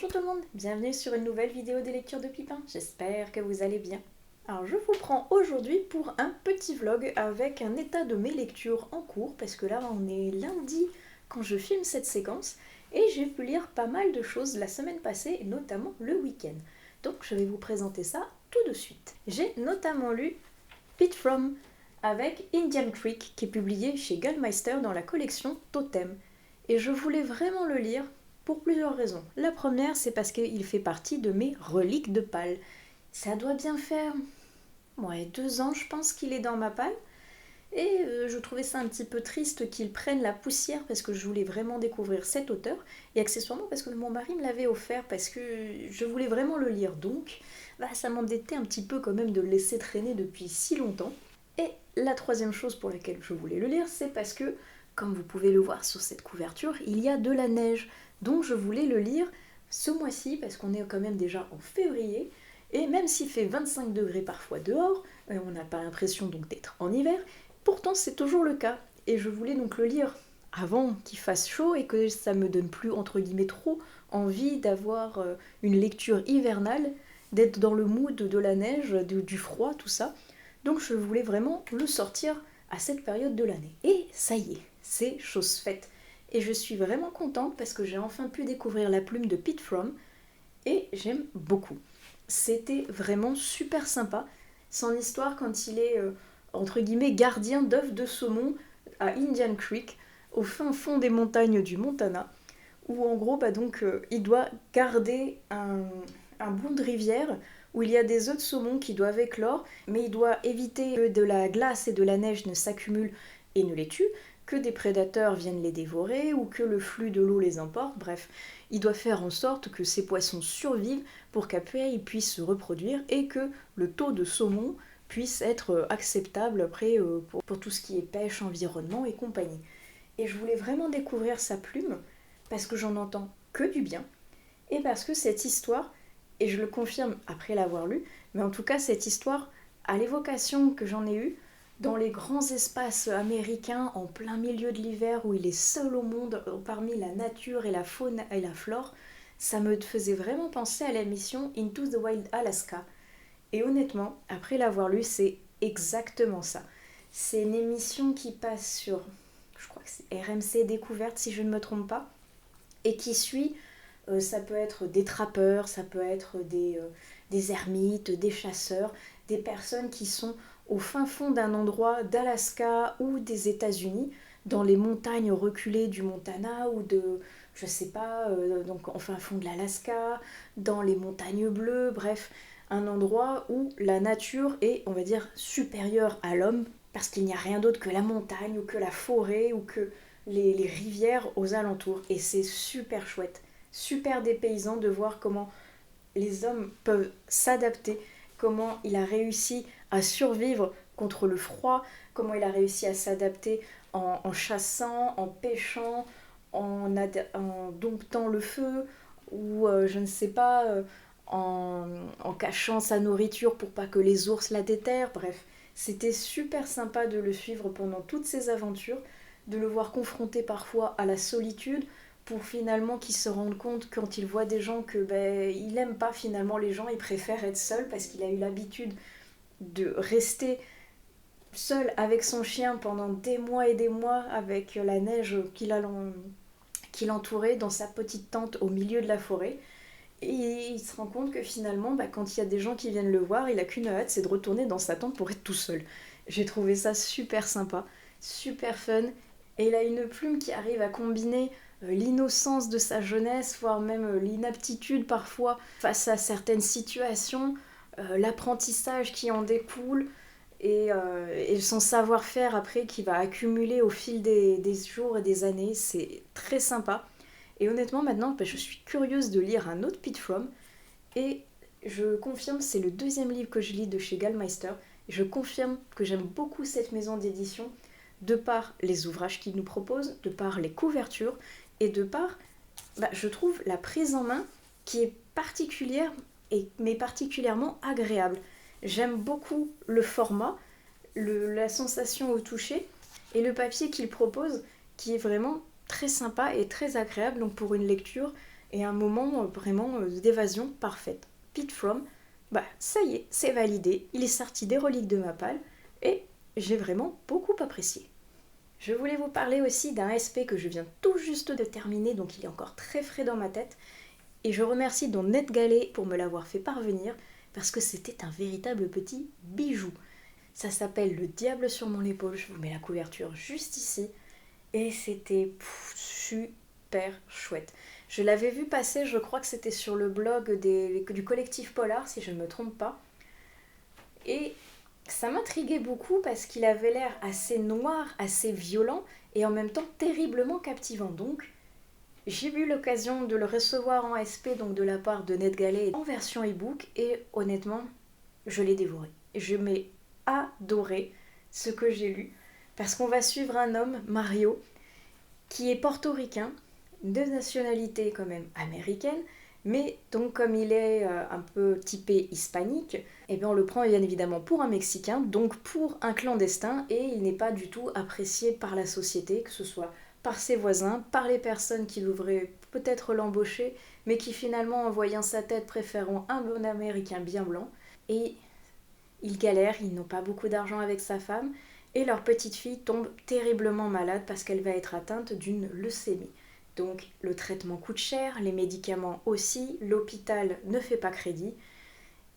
Bonjour tout le monde, bienvenue sur une nouvelle vidéo des lectures de Pipin, j'espère que vous allez bien. Alors je vous prends aujourd'hui pour un petit vlog avec un état de mes lectures en cours, parce que là on est lundi quand je filme cette séquence, et j'ai pu lire pas mal de choses la semaine passée, et notamment le week-end. Donc je vais vous présenter ça tout de suite. J'ai notamment lu Pete From avec Indian Creek, qui est publié chez Gallmeister dans la collection Totem. Et je voulais vraiment le lire pour plusieurs raisons. La première, c'est parce qu'il fait partie de mes reliques de palle. Ça doit bien faire 2 ans, je pense, qu'il est dans ma palle. Et je trouvais ça un petit peu triste qu'il prenne la poussière parce que je voulais vraiment découvrir cet auteur. Et accessoirement parce que mon mari me l'avait offert parce que je voulais vraiment le lire. Donc ça m'embêtait un petit peu quand même de le laisser traîner depuis si longtemps. Et la troisième chose pour laquelle je voulais le lire, c'est parce que, comme vous pouvez le voir sur cette couverture, il y a de la neige. Donc je voulais le lire ce mois-ci, parce qu'on est quand même déjà en février, et même s'il fait 25 degrés parfois dehors, on n'a pas l'impression donc d'être en hiver, pourtant c'est toujours le cas. Et je voulais donc le lire avant qu'il fasse chaud et que ça me donne plus entre guillemets trop envie d'avoir une lecture hivernale, d'être dans le mood de la neige, du froid, tout ça. Donc je voulais vraiment le sortir à cette période de l'année. Et ça y est, c'est chose faite. Et je suis vraiment contente parce que j'ai enfin pu découvrir la plume de Pete From et j'aime beaucoup. C'était vraiment super sympa. Son histoire quand il est entre guillemets gardien d'œufs de saumon à Indian Creek, au fin fond des montagnes du Montana, où en gros il doit garder un bout de rivière où il y a des œufs de saumon qui doivent éclore, mais il doit éviter que de la glace et de la neige ne s'accumulent et ne les tuent, que des prédateurs viennent les dévorer ou que le flux de l'eau les emporte. Bref, il doit faire en sorte que ces poissons survivent pour qu'après ils puissent se reproduire et que le taux de saumon puisse être acceptable après pour tout ce qui est pêche, environnement et compagnie. Et je voulais vraiment découvrir sa plume parce que j'en entends que du bien et parce que cette histoire, et je le confirme après l'avoir lu, mais en tout cas cette histoire a l'évocation que j'en ai eue dans les grands espaces américains en plein milieu de l'hiver où il est seul au monde parmi la nature et la faune et la flore. Ça me faisait vraiment penser à la mission Into the Wild Alaska. Et honnêtement, après l'avoir lu, c'est exactement ça. C'est une émission qui passe sur, je crois que c'est RMC Découverte si je ne me trompe pas, et qui suit, ça peut être des trappeurs, ça peut être des ermites, des chasseurs, des personnes qui sont au fin fond d'un endroit d'Alaska ou des États-Unis, dans les montagnes reculées du Montana ou de, je sais pas, donc en fin fond de l'Alaska, dans les montagnes bleues, bref, un endroit où la nature est, on va dire, supérieure à l'homme, parce qu'il n'y a rien d'autre que la montagne ou que la forêt ou que les rivières aux alentours. Et c'est super chouette, super dépaysant de voir comment les hommes peuvent s'adapter, comment il a réussi à survivre contre le froid, comment il a réussi à s'adapter en chassant, en pêchant, en domptant le feu, ou je ne sais pas, en cachant sa nourriture pour pas que les ours la déterrent. Bref, c'était super sympa de le suivre pendant toutes ses aventures, de le voir confronté parfois à la solitude, pour finalement qu'il se rende compte quand il voit des gens que il aime pas finalement les gens, il préfère être seul parce qu'il a eu l'habitude de rester seul avec son chien pendant des mois et des mois avec la neige qui l'entourait dans sa petite tente au milieu de la forêt. Et il se rend compte que finalement, quand il y a des gens qui viennent le voir, il a qu'une hâte, c'est de retourner dans sa tente pour être tout seul. J'ai trouvé ça super sympa, super fun. Et il a une plume qui arrive à combiner l'innocence de sa jeunesse, voire même l'inaptitude parfois face à certaines situations, l'apprentissage qui en découle, et son savoir-faire après qui va accumuler au fil des jours et des années. C'est très sympa. Et honnêtement, maintenant, je suis curieuse de lire un autre Pete From. Et je confirme, c'est le deuxième livre que je lis de chez Gallmeister. Et je confirme que j'aime beaucoup cette maison d'édition, de par les ouvrages qu'ils nous proposent, de par les couvertures, et de par, je trouve, la prise en main qui est particulière, mais particulièrement agréable. J'aime beaucoup le format, la sensation au toucher, et le papier qu'ils proposent, qui est vraiment très sympa et très agréable donc pour une lecture et un moment vraiment d'évasion parfaite. Pete From, ça y est, c'est validé, il est sorti des reliques de ma palle, et j'ai vraiment beaucoup apprécié. Je voulais vous parler aussi d'un SP que je viens tout juste de terminer, donc il est encore très frais dans ma tête, et je remercie donc NetGalley pour me l'avoir fait parvenir, parce que c'était un véritable petit bijou. Ça s'appelle Le Diable sur mon épaule, je vous mets la couverture juste ici, et c'était super chouette. Je l'avais vu passer, je crois que c'était sur le blog du collectif Polar, si je ne me trompe pas, et ça m'intriguait beaucoup parce qu'il avait l'air assez noir, assez violent, et en même temps terriblement captivant. Donc, j'ai eu l'occasion de le recevoir en SP, donc de la part de NetGalley, en version e-book, et honnêtement, je l'ai dévoré. Je m'ai adoré ce que j'ai lu, parce qu'on va suivre un homme, Mario, qui est portoricain, de nationalité quand même américaine, mais donc comme il est un peu typé hispanique, eh bien on le prend bien évidemment pour un Mexicain, donc pour un clandestin, et il n'est pas du tout apprécié par la société, que ce soit par ses voisins, par les personnes qui devraient peut-être l'embaucher, mais qui finalement, en voyant sa tête, préféreront un bon Américain bien blanc. Et ils galèrent, ils n'ont pas beaucoup d'argent avec sa femme, et leur petite fille tombe terriblement malade parce qu'elle va être atteinte d'une leucémie. Donc le traitement coûte cher, les médicaments aussi, l'hôpital ne fait pas crédit.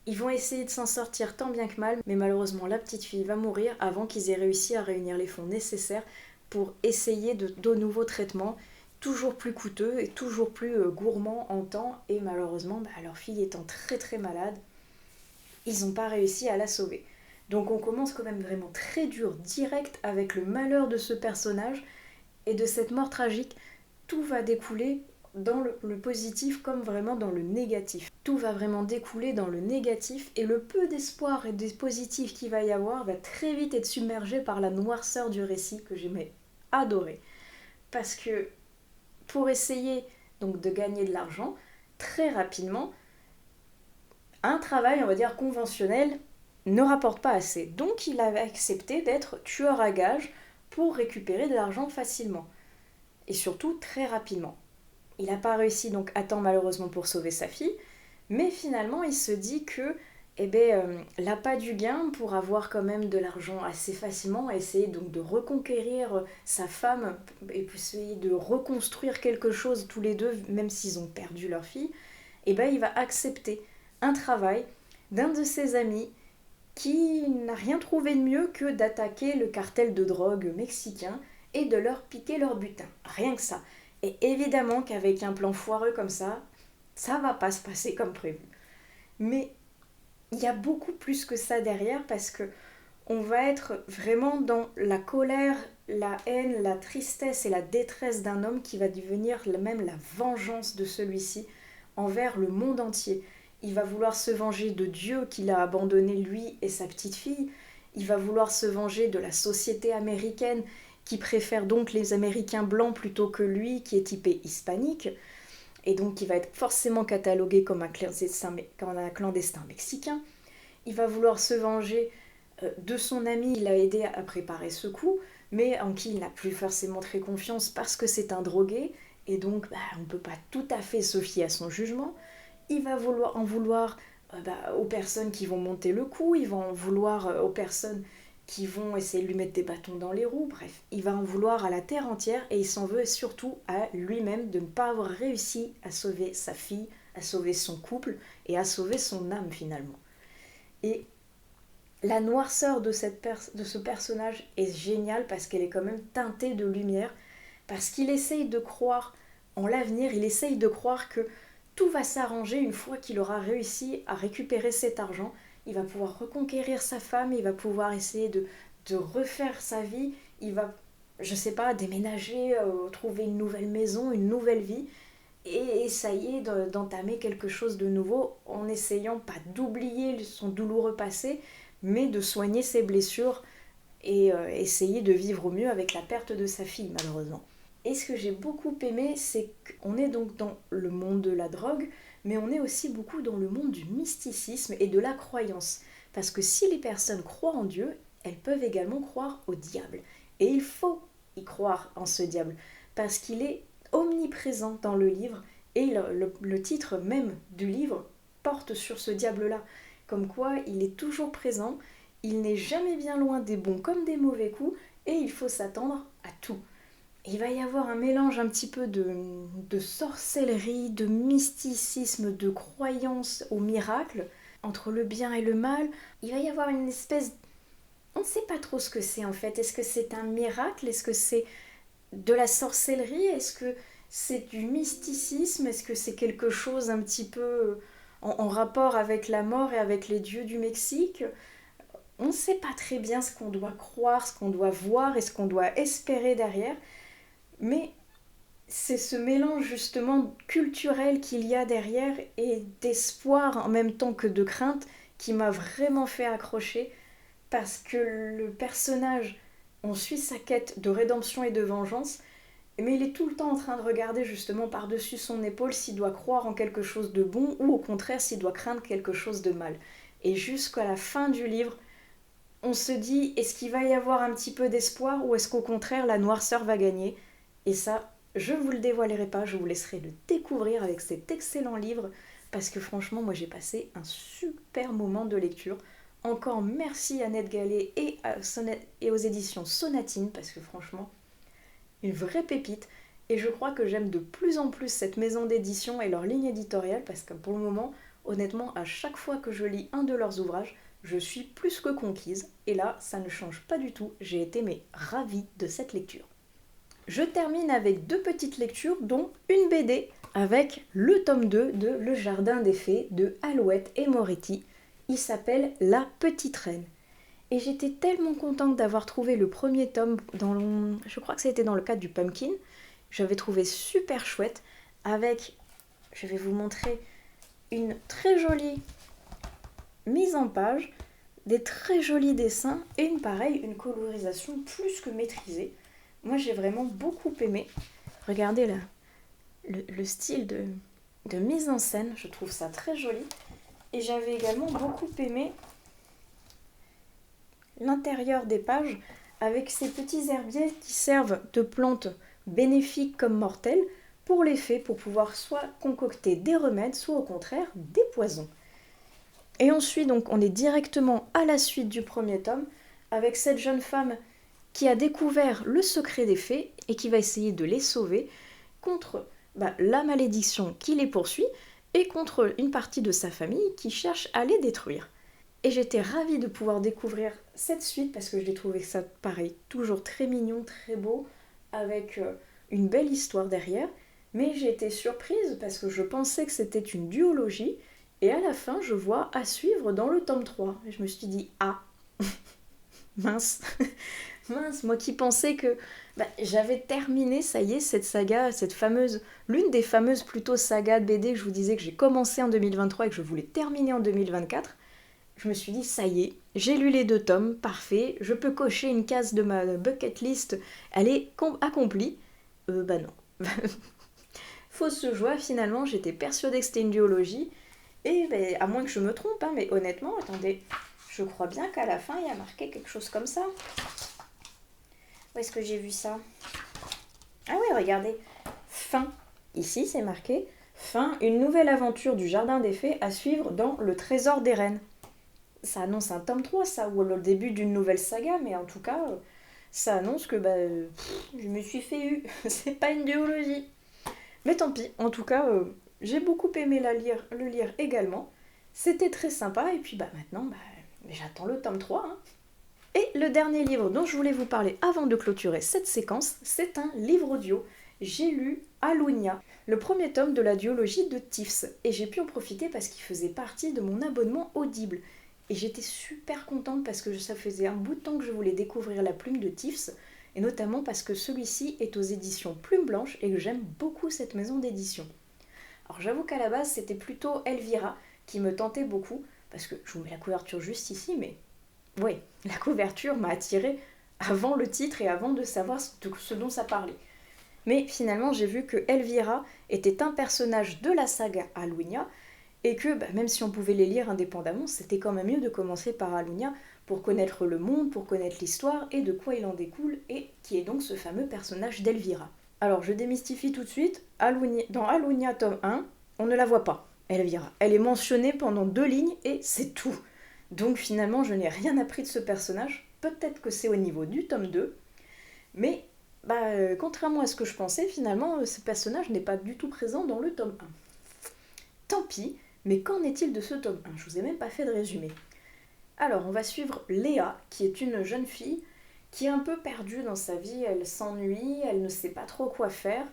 Ils vont essayer de s'en sortir tant bien que mal, mais malheureusement la petite fille va mourir avant qu'ils aient réussi à réunir les fonds nécessaires pour essayer de nouveaux traitements, toujours plus coûteux et toujours plus gourmands en temps, et malheureusement leur fille étant très très malade, ils n'ont pas réussi à la sauver. Donc on commence quand même vraiment très dur, direct, avec le malheur de ce personnage, et de cette mort tragique, tout va découler dans le positif comme vraiment dans le négatif. Tout va vraiment découler dans le négatif, et le peu d'espoir et de positif qu'il va y avoir va très vite être submergé par la noirceur du récit que j'aimais adorer. Parce que pour essayer donc de gagner de l'argent, très rapidement, un travail, on va dire, conventionnel ne rapporte pas assez. Donc il avait accepté d'être tueur à gages pour récupérer de l'argent facilement. Et surtout très rapidement. Il n'a pas réussi donc à temps malheureusement pour sauver sa fille, mais finalement il se dit que l'appât du gain pour avoir quand même de l'argent assez facilement, essayer donc de reconquérir sa femme et puis essayer de reconstruire quelque chose tous les deux, même s'ils ont perdu leur fille, il va accepter un travail d'un de ses amis qui n'a rien trouvé de mieux que d'attaquer le cartel de drogue mexicain et de leur piquer leur butin. Rien que ça. Et évidemment qu'avec un plan foireux comme ça va pas se passer comme prévu. Mais il y a beaucoup plus que ça derrière, parce que on va être vraiment dans la colère, la haine, la tristesse et la détresse d'un homme qui va devenir même la vengeance de celui-ci envers le monde entier. Il va vouloir se venger de Dieu qu'il a abandonné lui et sa petite fille. Il va vouloir se venger de la société américaine qui préfère donc les Américains blancs plutôt que lui qui est typé hispanique. Et donc qui va être forcément catalogué comme un clandestin mexicain. Il va vouloir se venger de son ami qui l'a aidé à préparer ce coup, mais en qui il n'a plus forcément très confiance parce que c'est un drogué, et donc on ne peut pas tout à fait se fier à son jugement. Il va en vouloir aux personnes qui vont monter le coup, il va en vouloir aux personnes qui vont essayer de lui mettre des bâtons dans les roues, bref, il va en vouloir à la terre entière, et il s'en veut surtout à lui-même de ne pas avoir réussi à sauver sa fille, à sauver son couple et à sauver son âme finalement. Et la noirceur de ce personnage est géniale parce qu'elle est quand même teintée de lumière, parce qu'il essaye de croire en l'avenir, il essaye de croire que tout va s'arranger une fois qu'il aura réussi à récupérer cet argent. Il va pouvoir reconquérir sa femme, il va pouvoir essayer de refaire sa vie, il va, je sais pas, déménager, trouver une nouvelle maison, une nouvelle vie, et essayer d'entamer quelque chose de nouveau en essayant pas d'oublier son douloureux passé, mais de soigner ses blessures et essayer de vivre au mieux avec la perte de sa fille malheureusement. Et ce que j'ai beaucoup aimé, c'est qu'on est donc dans le monde de la drogue, mais on est aussi beaucoup dans le monde du mysticisme et de la croyance. Parce que si les personnes croient en Dieu, elles peuvent également croire au diable. Et il faut y croire en ce diable, parce qu'il est omniprésent dans le livre, Et le titre même du livre porte sur ce diable-là, comme quoi il est toujours présent, il n'est jamais bien loin des bons comme des mauvais coups, et il faut s'attendre à tout. Il va y avoir un mélange un petit peu de sorcellerie, de mysticisme, de croyance au miracle, entre le bien et le mal. Il va y avoir une espèce... On ne sait pas trop ce que c'est en fait. Est-ce que c'est un miracle? Est-ce que c'est de la sorcellerie? Est-ce que c'est du mysticisme? Est-ce que c'est quelque chose un petit peu en rapport avec la mort et avec les dieux du Mexique? On ne sait pas très bien ce qu'on doit croire, ce qu'on doit voir et ce qu'on doit espérer derrière. Mais c'est ce mélange justement culturel qu'il y a derrière et d'espoir en même temps que de crainte qui m'a vraiment fait accrocher parce que le personnage, on suit sa quête de rédemption et de vengeance, mais il est tout le temps en train de regarder justement par-dessus son épaule s'il doit croire en quelque chose de bon ou au contraire s'il doit craindre quelque chose de mal. Et jusqu'à la fin du livre, on se dit est-ce qu'il va y avoir un petit peu d'espoir ou est-ce qu'au contraire la noirceur va gagner? Et ça, je ne vous le dévoilerai pas, je vous laisserai le découvrir avec cet excellent livre parce que franchement, moi j'ai passé un super moment de lecture. Encore merci à Annette Gallet et aux éditions Sonatine parce que franchement, une vraie pépite. Et je crois que j'aime de plus en plus cette maison d'édition et leur ligne éditoriale parce que pour le moment, honnêtement, à chaque fois que je lis un de leurs ouvrages, je suis plus que conquise. Et là, ça ne change pas du tout. J'ai été ravie de cette lecture. Je termine avec 2 petites lectures, dont une BD avec le tome 2 de Le Jardin des Fées de Alouette et Moretti. Il s'appelle La Petite Reine. Et j'étais tellement contente d'avoir trouvé le premier tome je crois que c'était dans le cadre du Pumpkin. J'avais trouvé super chouette avec, je vais vous montrer, une très jolie mise en page, des très jolis dessins et une colorisation plus que maîtrisée. Moi j'ai vraiment beaucoup aimé. Regardez là, le style de mise en scène, je trouve ça très joli. Et j'avais également beaucoup aimé l'intérieur des pages avec ces petits herbiers qui servent de plantes bénéfiques comme mortelles pour les fées, pour pouvoir soit concocter des remèdes, soit au contraire des poisons. Et ensuite, donc, on est directement à la suite du premier tome avec cette jeune femme qui a découvert le secret des fées et qui va essayer de les sauver contre la malédiction qui les poursuit et contre une partie de sa famille qui cherche à les détruire. Et j'étais ravie de pouvoir découvrir cette suite parce que je l'ai trouvé ça pareil, toujours très mignon, très beau, avec une belle histoire derrière. Mais j'ai été surprise parce que je pensais que c'était une duologie et à la fin je vois à suivre dans le tome 3. Et je me suis dit ah, mince, mince, moi qui pensais que j'avais terminé, ça y est, cette saga, l'une des fameuses plutôt sagas de BD que je vous disais que j'ai commencé en 2023 et que je voulais terminer en 2024. Je me suis dit, ça y est, j'ai lu les 2 tomes, parfait, je peux cocher une case de ma bucket list, elle est accomplie. Non. Fausse joie, finalement, j'étais persuadée que c'était une duologie, et à moins que je me trompe, hein, mais honnêtement, attendez, je crois bien qu'à la fin, il y a marqué quelque chose comme ça. Où est-ce que j'ai vu ça? Ah oui, regardez, fin. Ici, c'est marqué, fin, une nouvelle aventure du Jardin des Fées à suivre dans Le Trésor des Reines. Ça annonce un tome 3, ça, ou le début d'une nouvelle saga, mais en tout cas, ça annonce que je me suis fait eu. C'est pas une duologie. Mais tant pis, en tout cas, j'ai beaucoup aimé le lire également. C'était très sympa, et puis maintenant, j'attends le tome 3. Hein. Et le dernier livre dont je voulais vous parler avant de clôturer cette séquence, c'est un livre audio. J'ai lu Alunia, le premier tome de la duologie de Tiffs, et j'ai pu en profiter parce qu'il faisait partie de mon abonnement Audible. Et j'étais super contente parce que ça faisait un bout de temps que je voulais découvrir la plume de Tiffs, et notamment parce que celui-ci est aux éditions Plume Blanche et que j'aime beaucoup cette maison d'édition. Alors j'avoue qu'à la base c'était plutôt Elvira qui me tentait beaucoup, parce que je vous mets la couverture juste ici, mais oui, la couverture m'a attirée avant le titre et avant de savoir ce dont ça parlait. Mais finalement j'ai vu que Elvira était un personnage de la saga Alunia, et que même si on pouvait les lire indépendamment, c'était quand même mieux de commencer par Alunia pour connaître le monde, pour connaître l'histoire et de quoi il en découle, et qui est donc ce fameux personnage d'Elvira. Alors je démystifie tout de suite, dans Alunia tome 1, on ne la voit pas, Elvira. Elle est mentionnée pendant 2 lignes et c'est tout. Donc finalement je n'ai rien appris de ce personnage, peut-être que c'est au niveau du tome 2, mais contrairement à ce que je pensais, finalement ce personnage n'est pas du tout présent dans le tome 1. Tant pis, mais qu'en est-il de ce tome 1? Je vous ai même pas fait de résumé. Alors on va suivre Léa, qui est une jeune fille qui est un peu perdue dans sa vie, elle s'ennuie, elle ne sait pas trop quoi faire,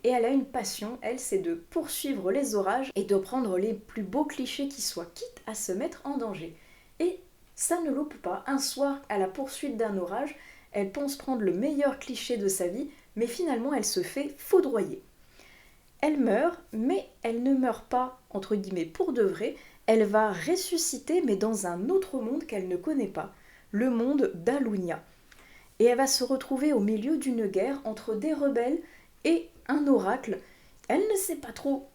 et elle a une passion, elle, c'est de poursuivre les orages et de prendre les plus beaux clichés qui soient, quitte à se mettre en danger. Et ça ne loupe pas, un soir, à la poursuite d'un orage, elle pense prendre le meilleur cliché de sa vie, mais finalement elle se fait foudroyer. Elle meurt, mais elle ne meurt pas, entre guillemets, pour de vrai, elle va ressusciter, mais dans un autre monde qu'elle ne connaît pas, le monde d'Alunia. Et elle va se retrouver au milieu d'une guerre entre des rebelles et un oracle. Elle ne sait pas trop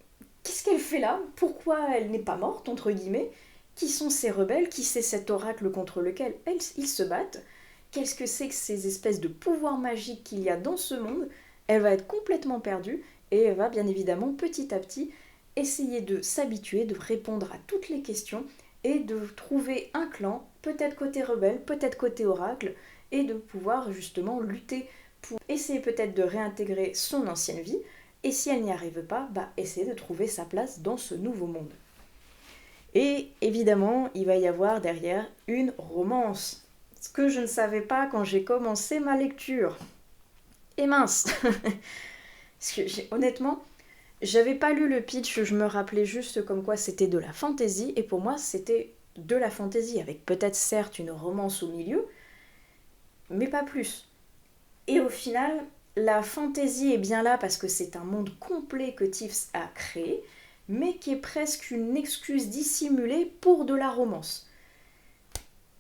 qu'est-ce qu'elle fait là, pourquoi elle n'est pas morte, entre guillemets, qui sont ces rebelles, qui c'est cet oracle contre lequel ils se battent, qu'est-ce que c'est que ces espèces de pouvoirs magiques qu'il y a dans ce monde. Elle va être complètement perdue et elle va bien évidemment petit à petit essayer de s'habituer, de répondre à toutes les questions et de trouver un clan, peut-être côté rebelle, peut-être côté oracle, et de pouvoir justement lutter pour essayer peut-être de réintégrer son ancienne vie, et si elle n'y arrive pas, essayer de trouver sa place dans ce nouveau monde. Et évidemment, il va y avoir derrière une romance, ce que je ne savais pas quand j'ai commencé ma lecture. Et mince Parce que honnêtement, j'avais pas lu le pitch, je me rappelais juste comme quoi c'était de la fantasy, et pour moi c'était de la fantasy, avec peut-être certes une romance au milieu, mais pas plus. Et au final, la fantaisie est bien là parce que c'est un monde complet que Tiffs a créé, mais qui est presque une excuse dissimulée pour de la romance.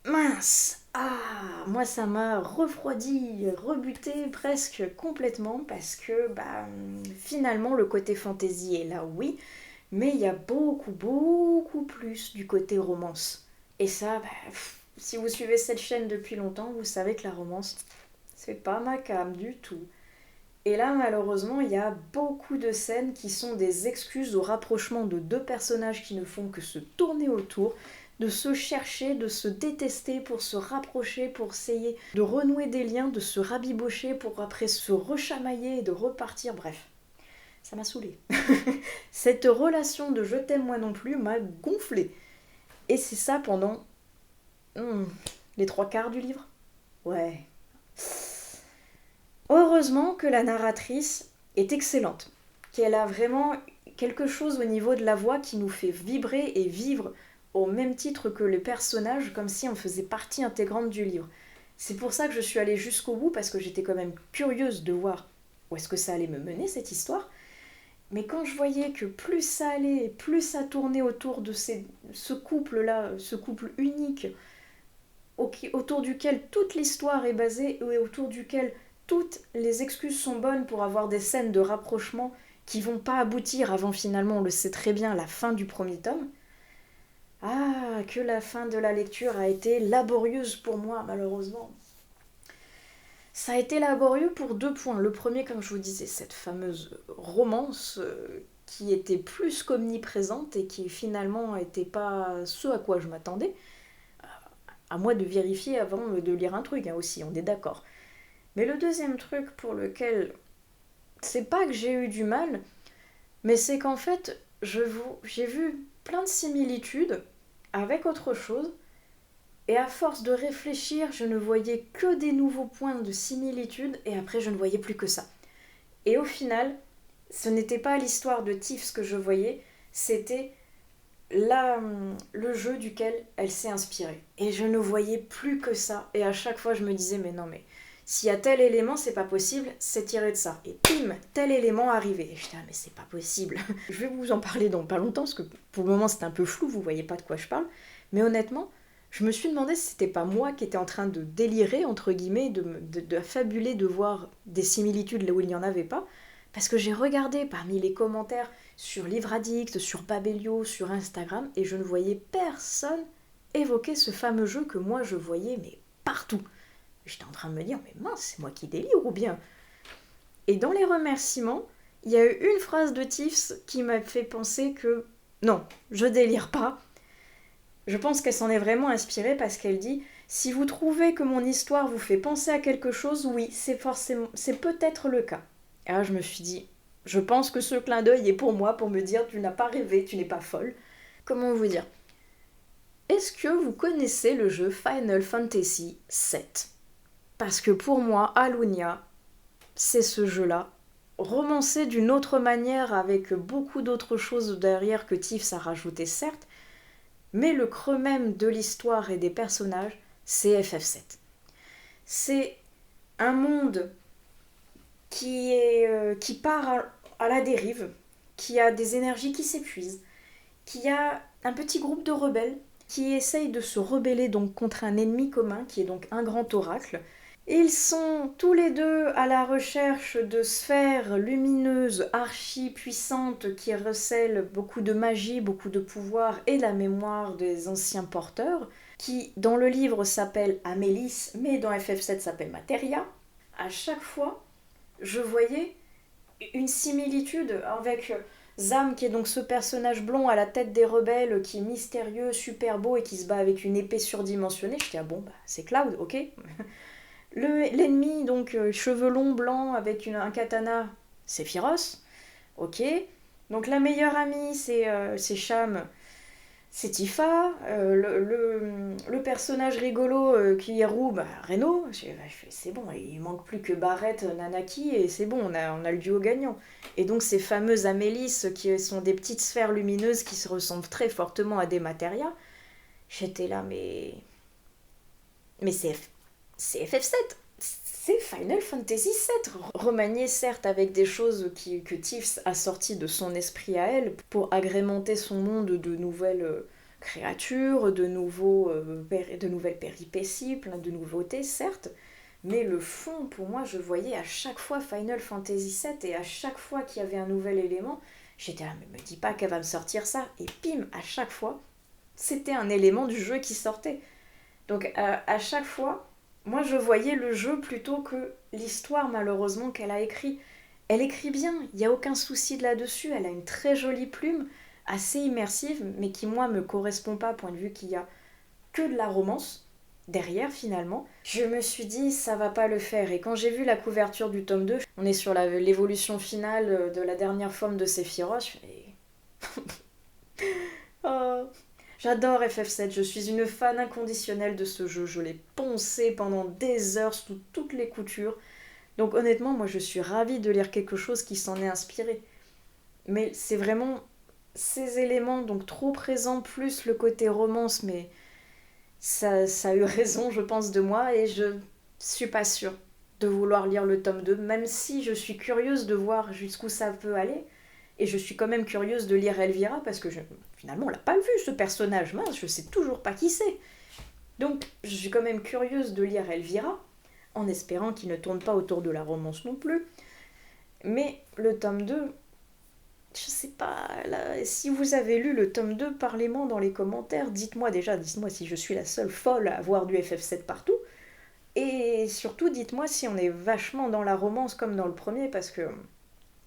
Mince! Ah, moi ça m'a refroidi, rebuté presque complètement parce que finalement le côté fantaisie est là, oui, mais il y a beaucoup plus du côté romance. Et ça, si vous suivez cette chaîne depuis longtemps, vous savez que la romance, c'est pas ma came du tout. Et là, malheureusement, il y a beaucoup de scènes qui sont des excuses au rapprochement de 2 personnages qui ne font que se tourner autour, de se chercher, de se détester pour se rapprocher, pour essayer de renouer des liens, de se rabibocher pour après se rechamailler et de repartir, bref. Ça m'a saoulée. Cette relation de je t'aime moi non plus m'a gonflée. Et c'est ça pendant les 3/4 du livre. Ouais. Heureusement que la narratrice est excellente, qu'elle a vraiment quelque chose au niveau de la voix qui nous fait vibrer et vivre au même titre que les personnages, comme si on faisait partie intégrante du livre. C'est pour ça que je suis allée jusqu'au bout, parce que j'étais quand même curieuse de voir où est-ce que ça allait me mener, cette histoire. Mais quand je voyais que plus ça allait, plus ça tournait autour de ce couple-là, ce couple unique, autour duquel toute l'histoire est basée et autour duquel toutes les excuses sont bonnes pour avoir des scènes de rapprochement qui vont pas aboutir avant finalement, on le sait très bien, la fin du premier tome. Ah, que la fin de la lecture a été laborieuse pour moi, malheureusement. Ça a été laborieux pour 2 points. Le premier, comme je vous disais, cette fameuse romance qui était plus qu'omniprésente et qui finalement n'était pas ce à quoi je m'attendais. À moi de vérifier avant de lire un truc aussi, on est d'accord. Mais le deuxième truc pour lequel c'est pas que j'ai eu du mal, mais c'est qu'en fait, j'ai vu plein de similitudes avec autre chose, et à force de réfléchir, je ne voyais que des nouveaux points de similitude, et après je ne voyais plus que ça. Et au final, ce n'était pas l'histoire de Tiff que je voyais, c'était le jeu duquel elle s'est inspirée. Et je ne voyais plus que ça, et à chaque fois je me disais, mais non mais, s'il y a tel élément, c'est pas possible, c'est tiré de ça. Et pim, tel élément arrivé. Et je disais, mais c'est pas possible. Je vais vous en parler dans pas longtemps, parce que pour le moment c'est un peu flou, vous voyez pas de quoi je parle. Mais honnêtement, je me suis demandé si c'était pas moi qui étais en train de délirer, entre guillemets, de fabuler, de voir des similitudes là où il n'y en avait pas. Parce que j'ai regardé parmi les commentaires sur Livre Addict, sur Babelio, sur Instagram, et je ne voyais personne évoquer ce fameux jeu que moi je voyais, mais partout. J'étais en train de me dire, mais mince, c'est moi qui délire ou bien. Et dans les remerciements, il y a eu une phrase de Tiffs qui m'a fait penser que non, je délire pas. Je pense qu'elle s'en est vraiment inspirée parce qu'elle dit si vous trouvez que mon histoire vous fait penser à quelque chose, oui, c'est peut-être le cas. Et là, je me suis dit, je pense que ce clin d'œil est pour moi, pour me dire tu n'as pas rêvé, tu n'es pas folle. Comment vous dire? Est-ce que vous connaissez le jeu Final Fantasy VII? Parce que pour moi, Alunia, c'est ce jeu-là, romancé d'une autre manière avec beaucoup d'autres choses derrière que Tiffs a rajouté certes, mais le creux même de l'histoire et des personnages, c'est FF7. C'est un monde qui part à la dérive, qui a des énergies qui s'épuisent, qui a un petit groupe de rebelles qui essayent de se rebeller donc contre un ennemi commun qui est donc un grand oracle. Ils sont tous les deux à la recherche de sphères lumineuses archi puissantes qui recèlent beaucoup de magie, beaucoup de pouvoir et la mémoire des anciens porteurs, qui dans le livre s'appelle Amélis, mais dans FF7 s'appelle Materia. À chaque fois, je voyais une similitude avec Zam, qui est donc ce personnage blond à la tête des rebelles, qui est mystérieux, super beau et qui se bat avec une épée surdimensionnée. Je dis ah bon, bah, c'est Cloud, ok. L'ennemi, donc cheveux longs blancs avec un katana, c'est Sephiroth, ok. Donc la meilleure amie, c'est Cham, c'est Tifa. Le personnage rigolo qui est roux, bah, Reno. C'est bon, il manque plus que Barrett, Nanaki, et c'est bon, on a le duo gagnant. Et donc ces fameuses Amélis, qui sont des petites sphères lumineuses qui se ressemblent très fortement à des Materia, j'étais là, mais c'est FF7, c'est Final Fantasy VII, remanié certes avec des choses que Tiffs a sorties de son esprit à elle pour agrémenter son monde de nouvelles créatures, de nouvelles péripéties, plein de nouveautés certes, mais le fond, pour moi, je voyais à chaque fois Final Fantasy VII et à chaque fois qu'il y avait un nouvel élément, j'étais là, mais me dis pas qu'elle va me sortir ça, et pim, à chaque fois, c'était un élément du jeu qui sortait. Donc à chaque fois, moi je voyais le jeu plutôt que l'histoire malheureusement qu'elle a écrit. Elle écrit bien, il n'y a aucun souci de là-dessus, elle a une très jolie plume, assez immersive, mais qui moi me correspond pas, point de vue qu'il y a que de la romance derrière finalement. Je me suis dit ça va pas le faire, et quand j'ai vu la couverture du tome 2, on est sur l'évolution finale de la dernière forme de Sephiroth, je fais... oh, j'adore FF7, je suis une fan inconditionnelle de ce jeu, je l'ai poncé pendant des heures sous toutes les coutures. Donc honnêtement, moi je suis ravie de lire quelque chose qui s'en est inspiré. Mais c'est vraiment ces éléments, donc trop présents, plus le côté romance, mais ça a eu raison, je pense, de moi, et je suis pas sûre de vouloir lire le tome 2, même si je suis curieuse de voir jusqu'où ça peut aller. Et je suis quand même curieuse de lire Elvira parce que finalement on l'a pas vu ce personnage, mince, je sais toujours pas qui c'est. Donc je suis quand même curieuse de lire Elvira, en espérant qu'il ne tourne pas autour de la romance non plus. Mais le tome 2, je sais pas, là, si vous avez lu le tome 2, parlez-moi dans les commentaires, dites-moi si je suis la seule folle à voir du FF7 partout. Et surtout dites-moi si on est vachement dans la romance comme dans le premier, parce que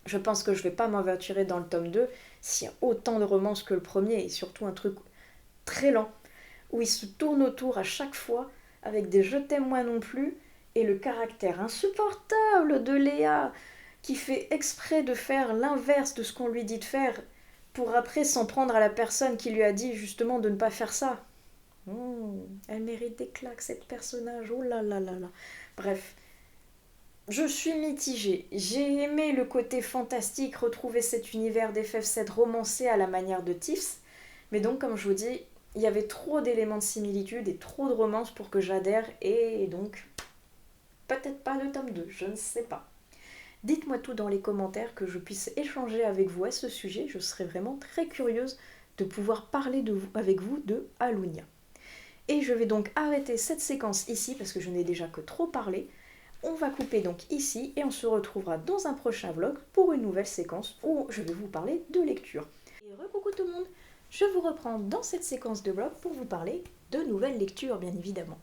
je pense que je vais pas m'aventurer dans le tome 2 s'il y a autant de romance que le premier, et surtout un truc très lent, où il se tourne autour à chaque fois, avec des je t'aime moi non plus, et le caractère insupportable de Léa, qui fait exprès de faire l'inverse de ce qu'on lui dit de faire, pour après s'en prendre à la personne qui lui a dit justement de ne pas faire ça. Elle mérite des claques, cette personnage, oh là là là là. Bref, je suis mitigée. J'ai aimé le côté fantastique, retrouver cet univers d'FF7 romancé à la manière de Tiffs, mais donc comme je vous dis, il y avait trop d'éléments de similitude et trop de romance pour que j'adhère, et donc peut-être pas le tome 2, je ne sais pas. Dites-moi tout dans les commentaires, que je puisse échanger avec vous à ce sujet, je serais vraiment très curieuse de pouvoir parler avec vous de Alunia. Et je vais donc arrêter cette séquence ici parce que je n'ai déjà que trop parlé. On va couper donc ici et on se retrouvera dans un prochain vlog pour une nouvelle séquence où je vais vous parler de lecture. Et re-coucou tout le monde, je vous reprends dans cette séquence de vlog pour vous parler de nouvelles lectures bien évidemment.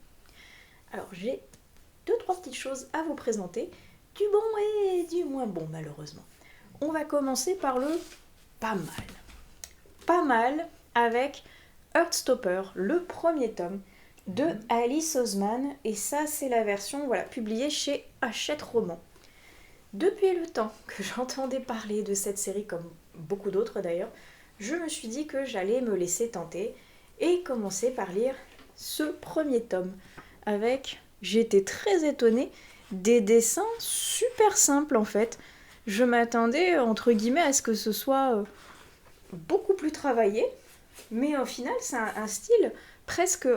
Alors j'ai 2-3 petites choses à vous présenter. du bon et du moins bon malheureusement. On va commencer par le pas mal. Pas mal avec Heartstopper, le premier tome de Alice Oseman, et ça c'est la version publiée chez Hachette Roman. Depuis le temps que j'entendais parler de cette série, comme beaucoup d'autres d'ailleurs, je me suis dit que j'allais me laisser tenter et commencer par lire ce premier tome avec, j'étais très étonnée, des dessins super simples en fait. Je m'attendais entre guillemets à ce que ce soit beaucoup plus travaillé, mais au final c'est un style presque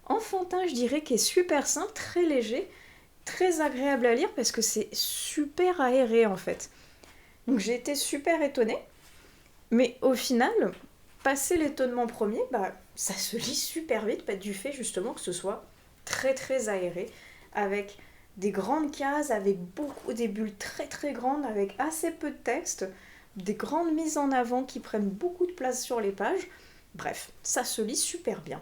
enfantin, je dirais, qui est super simple, très léger, très agréable à lire parce que c'est super aéré en fait. Donc j'ai été super étonnée, mais au final, passé l'étonnement premier, ça se lit super vite du fait justement que ce soit très très aéré, avec des grandes cases, avec des bulles très très grandes, avec assez peu de texte, des grandes mises en avant qui prennent beaucoup de place sur les pages. Bref, ça se lit super bien.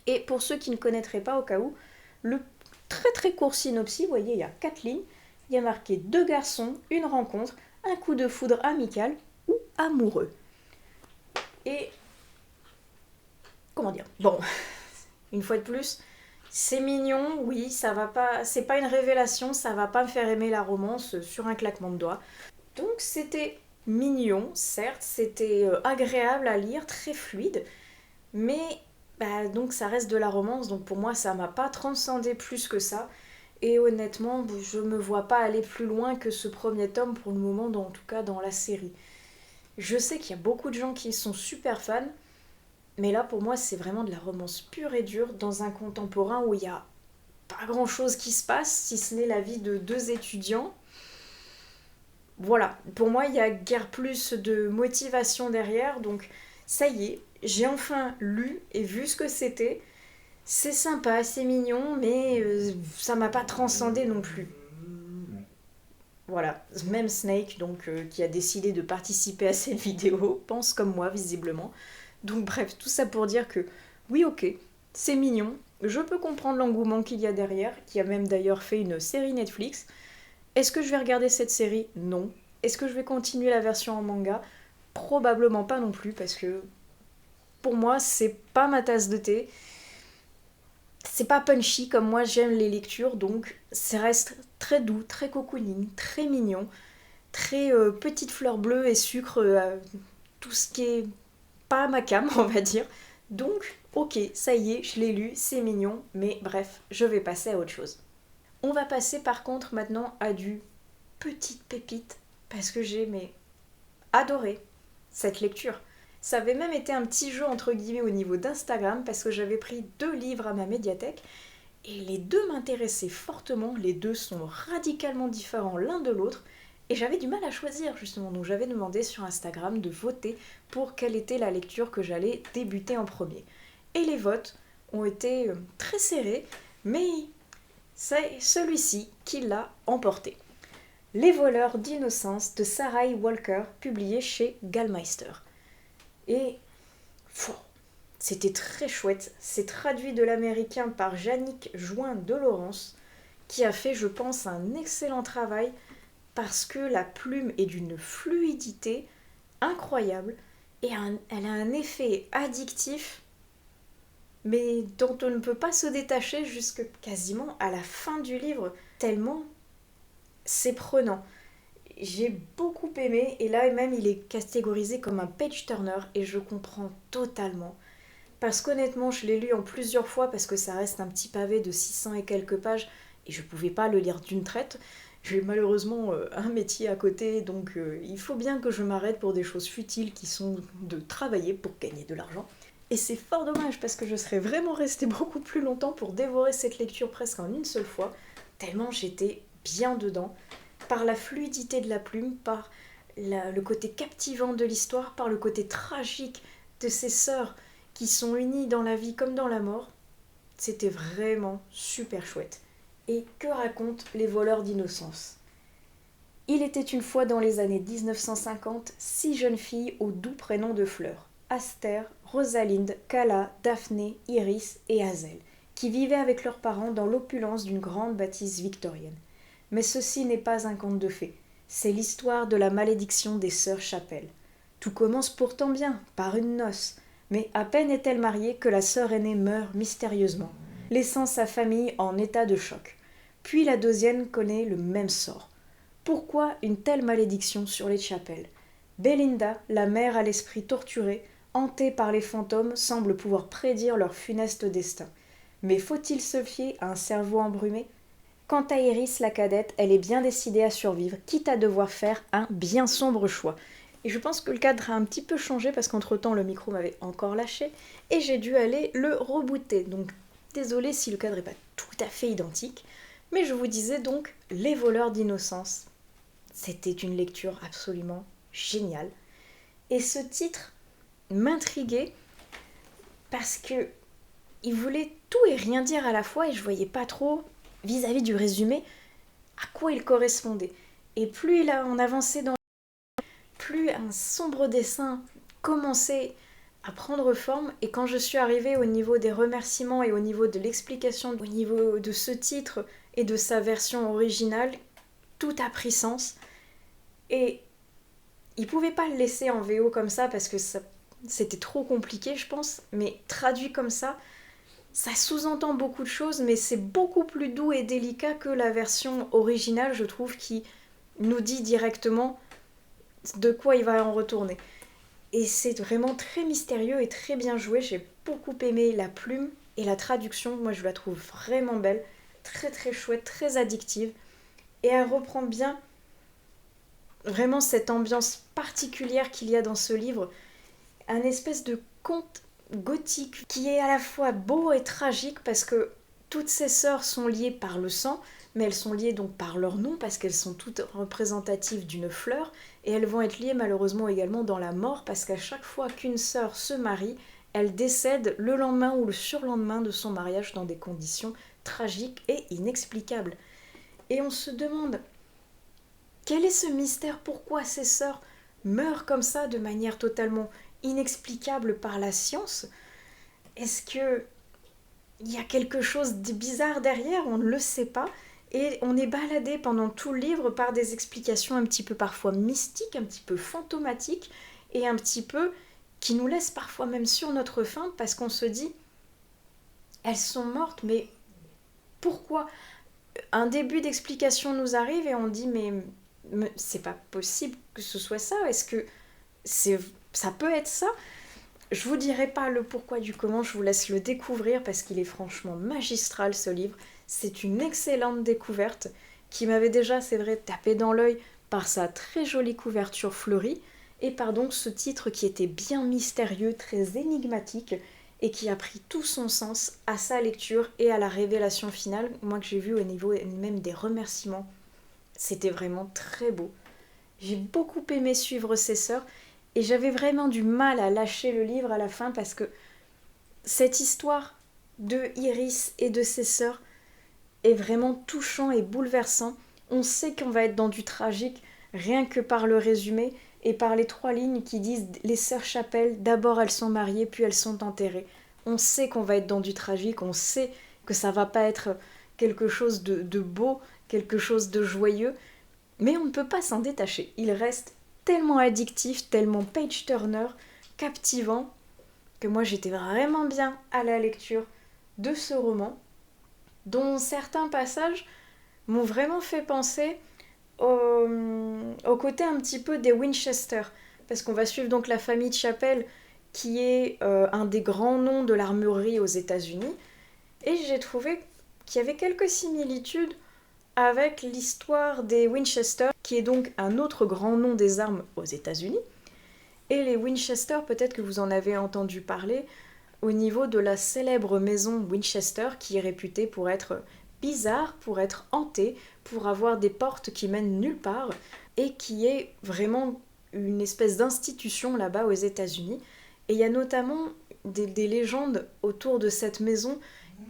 Et pour ceux qui ne connaîtraient pas au cas où, le très très court synopsis, vous voyez, il y a 4 lignes, il y a marqué 2 garçons, une rencontre, un coup de foudre amical ou amoureux. Et comment dire, bon, une fois de plus, c'est mignon, oui, ça va pas, c'est pas une révélation, ça va pas me faire aimer la romance sur un claquement de doigts. Donc c'était mignon, certes, c'était agréable à lire, très fluide, mais donc ça reste de la romance, donc pour moi ça m'a pas transcendé plus que ça. Et honnêtement, je me vois pas aller plus loin que ce premier tome pour le moment, en tout cas dans la série. Je sais qu'il y a beaucoup de gens qui sont super fans, mais là pour moi c'est vraiment de la romance pure et dure dans un contemporain où il y a pas grand chose qui se passe, si ce n'est la vie de 2 étudiants. Voilà, pour moi il y a guère plus de motivation derrière, donc ça y est, j'ai enfin lu et vu ce que c'était. C'est sympa, c'est mignon, mais ça m'a pas transcendé non plus. Voilà, même Snake, donc, qui a décidé de participer à cette vidéo, pense comme moi visiblement. Donc bref, tout ça pour dire que oui ok, c'est mignon, je peux comprendre l'engouement qu'il y a derrière, qui a même d'ailleurs fait une série Netflix. Est-ce que je vais regarder cette série? Non. Est-ce que je vais continuer la version en manga? Probablement pas non plus, parce que pour moi c'est pas ma tasse de thé. C'est pas punchy comme moi j'aime les lectures, donc ça reste très doux, très cocooning, très mignon, très petite fleur bleue et sucre, tout ce qui est pas ma came, on va dire. Donc, ok, ça y est, je l'ai lu, c'est mignon, mais bref, je vais passer à autre chose. On va passer par contre maintenant à du petite pépite, parce que j'ai adoré cette lecture. Ça avait même été un petit jeu entre guillemets au niveau d'Instagram, parce que j'avais pris 2 livres à ma médiathèque, et les 2 m'intéressaient fortement, les 2 sont radicalement différents l'un de l'autre, et j'avais du mal à choisir justement, donc j'avais demandé sur Instagram de voter pour quelle était la lecture que j'allais débuter en premier. Et les votes ont été très serrés, mais c'est celui-ci qui l'a emporté. Les voleurs d'innocence de Sarai Walker, publié chez Gallmeister. Et c'était très chouette, c'est traduit de l'américain par Yannick Join de Laurence, qui a fait, je pense, un excellent travail parce que la plume est d'une fluidité incroyable et elle a un effet addictif, mais dont on ne peut pas se détacher jusque quasiment à la fin du livre, tellement c'est prenant. J'ai beaucoup aimé, et là même il est catégorisé comme un page turner, et je comprends totalement. Parce qu'honnêtement, je l'ai lu en plusieurs fois parce que ça reste un petit pavé de 600 et quelques pages et je pouvais pas le lire d'une traite. J'ai malheureusement un métier à côté, donc il faut bien que je m'arrête pour des choses futiles qui sont de travailler pour gagner de l'argent. Et c'est fort dommage parce que je serais vraiment restée beaucoup plus longtemps pour dévorer cette lecture presque en une seule fois, tellement j'étais bien dedans, par la fluidité de la plume, par le côté captivant de l'histoire, par le côté tragique de ses sœurs qui sont unies dans la vie comme dans la mort. C'était vraiment super chouette. Et que racontent les voleurs d'innocence? Il était une fois dans les années 1950 6 jeunes filles au doux prénom de fleurs, Aster, Rosalinde, Cala, Daphné, Iris et Hazel, qui vivaient avec leurs parents dans l'opulence d'une grande bâtisse victorienne. Mais ceci n'est pas un conte de fées, c'est l'histoire de la malédiction des sœurs Chapelle. Tout commence pourtant bien, par une noce, mais à peine est-elle mariée que la sœur aînée meurt mystérieusement, laissant sa famille en état de choc. Puis la deuxième connaît le même sort. Pourquoi une telle malédiction sur les Chapelle? Belinda, la mère à l'esprit torturé, hantée par les fantômes, semble pouvoir prédire leur funeste destin. Mais faut-il se fier à un cerveau embrumé? Quant à Iris, la cadette, elle est bien décidée à survivre, quitte à devoir faire un bien sombre choix. Et je pense que le cadre a un petit peu changé parce qu'entre-temps le micro m'avait encore lâché et j'ai dû aller le rebooter. Donc désolée si le cadre n'est pas tout à fait identique. Mais je vous disais donc Les voleurs d'innocence. C'était une lecture absolument géniale. Et ce titre m'intriguait parce que il voulait tout et rien dire à la fois et je voyais pas trop, vis-à-vis du résumé, à quoi il correspondait. Et plus on avançait dans plus un sombre dessin commençait à prendre forme et quand je suis arrivée au niveau des remerciements et au niveau de l'explication, au niveau de ce titre et de sa version originale, tout a pris sens. Et il pouvait pas le laisser en VO comme ça parce que c'était trop compliqué je pense, mais traduit comme ça sous-entend beaucoup de choses, mais c'est beaucoup plus doux et délicat que la version originale, je trouve, qui nous dit directement de quoi il va en retourner. Et c'est vraiment très mystérieux et très bien joué. J'ai beaucoup aimé la plume et la traduction. Moi, je la trouve vraiment belle, très très chouette, très addictive. Et elle reprend bien vraiment cette ambiance particulière qu'il y a dans ce livre. Un espèce de conte gothique qui est à la fois beau et tragique parce que toutes ces sœurs sont liées par le sang, mais elles sont liées donc par leur nom parce qu'elles sont toutes représentatives d'une fleur et elles vont être liées malheureusement également dans la mort parce qu'à chaque fois qu'une sœur se marie, elle décède le lendemain ou le surlendemain de son mariage dans des conditions tragiques et inexplicables. Et on se demande quel est ce mystère, pourquoi ces sœurs meurent comme ça de manière totalement inexplicable par la science? Est-ce que il y a quelque chose de bizarre derrière? On ne le sait pas. Et on est baladé pendant tout le livre par des explications un petit peu parfois mystiques, un petit peu fantomatiques, et un petit peu qui nous laissent parfois même sur notre faim parce qu'on se dit elles sont mortes, mais pourquoi? Un début d'explication nous arrive et on dit mais c'est pas possible que ce soit ça. Est-ce que ça peut être ça? Je vous dirai pas le pourquoi du comment, je vous laisse le découvrir parce qu'il est franchement magistral ce livre. C'est une excellente découverte qui m'avait déjà, c'est vrai, tapé dans l'œil par sa très jolie couverture fleurie et par donc ce titre qui était bien mystérieux, très énigmatique et qui a pris tout son sens à sa lecture et à la révélation finale, moi que j'ai vu au niveau même des remerciements. C'était vraiment très beau. J'ai beaucoup aimé suivre ces sœurs et j'avais vraiment du mal à lâcher le livre à la fin parce que cette histoire de Iris et de ses sœurs est vraiment touchant et bouleversant. On sait qu'on va être dans du tragique rien que par le résumé et par les 3 lignes qui disent les sœurs Chapelle, d'abord elles sont mariées puis elles sont enterrées. On sait qu'on va être dans du tragique, on sait que ça va pas être quelque chose de beau, quelque chose de joyeux, mais on ne peut pas s'en détacher. Il reste tellement addictif, tellement page-turner, captivant, que moi j'étais vraiment bien à la lecture de ce roman, dont certains passages m'ont vraiment fait penser au côté un petit peu des Winchester, parce qu'on va suivre donc la famille de Chapelle, qui est un des grands noms de l'armurerie aux États-Unis, et j'ai trouvé qu'il y avait quelques similitudes avec l'histoire des Winchester, qui est donc un autre grand nom des armes aux États-Unis. Et les Winchester, peut-être que vous en avez entendu parler, au niveau de la célèbre maison Winchester, qui est réputée pour être bizarre, pour être hantée, pour avoir des portes qui mènent nulle part, et qui est vraiment une espèce d'institution là-bas aux États-Unis. Et il y a notamment des légendes autour de cette maison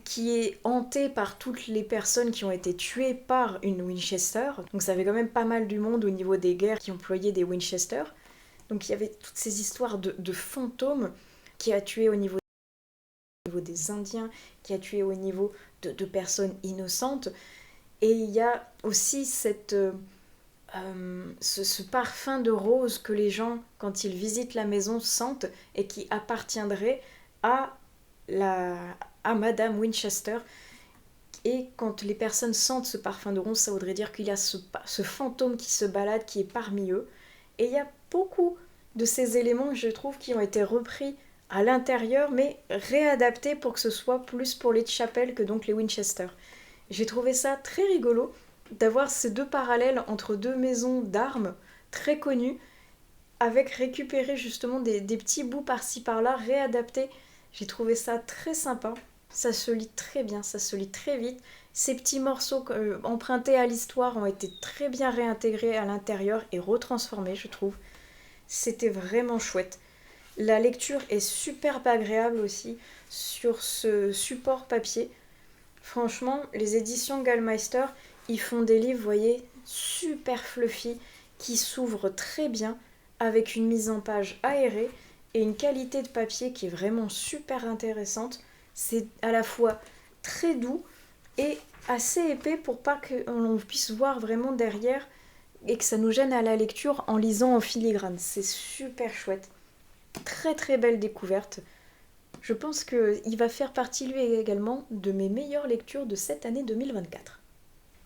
qui est hantée par toutes les personnes qui ont été tuées par une Winchester. Donc ça avait quand même pas mal du monde au niveau des guerres qui employaient des Winchester. Donc il y avait toutes ces histoires de fantômes qui a tué au niveau des Indiens, qui a tué au niveau de personnes innocentes. Et il y a aussi ce parfum de rose que les gens, quand ils visitent la maison, sentent et qui appartiendrait à, la, à Madame Winchester. Et quand les personnes sentent ce parfum de rose, ça voudrait dire qu'il y a ce fantôme qui se balade, qui est parmi eux. Et il y a beaucoup de ces éléments, je trouve, qui ont été repris à l'intérieur, mais réadaptés pour que ce soit plus pour les Chapel que donc les Winchester. J'ai trouvé ça très rigolo d'avoir ces deux parallèles entre deux maisons d'armes très connues, avec récupéré justement des petits bouts par-ci par-là, réadaptés. J'ai trouvé ça très sympa. Ça se lit très bien, ça se lit très vite. Ces petits morceaux empruntés à l'histoire ont été très bien réintégrés à l'intérieur et retransformés, je trouve. C'était vraiment chouette. La lecture est super agréable aussi sur ce support papier. Franchement, les éditions Gallmeister, ils font des livres, vous voyez, super fluffy, qui s'ouvrent très bien, avec une mise en page aérée et une qualité de papier qui est vraiment super intéressante. C'est à la fois très doux et assez épais pour pas qu'on puisse voir vraiment derrière et que ça nous gêne à la lecture en lisant en filigrane. C'est super chouette. Très très belle découverte. Je pense qu'il va faire partie lui également de mes meilleures lectures de cette année 2024.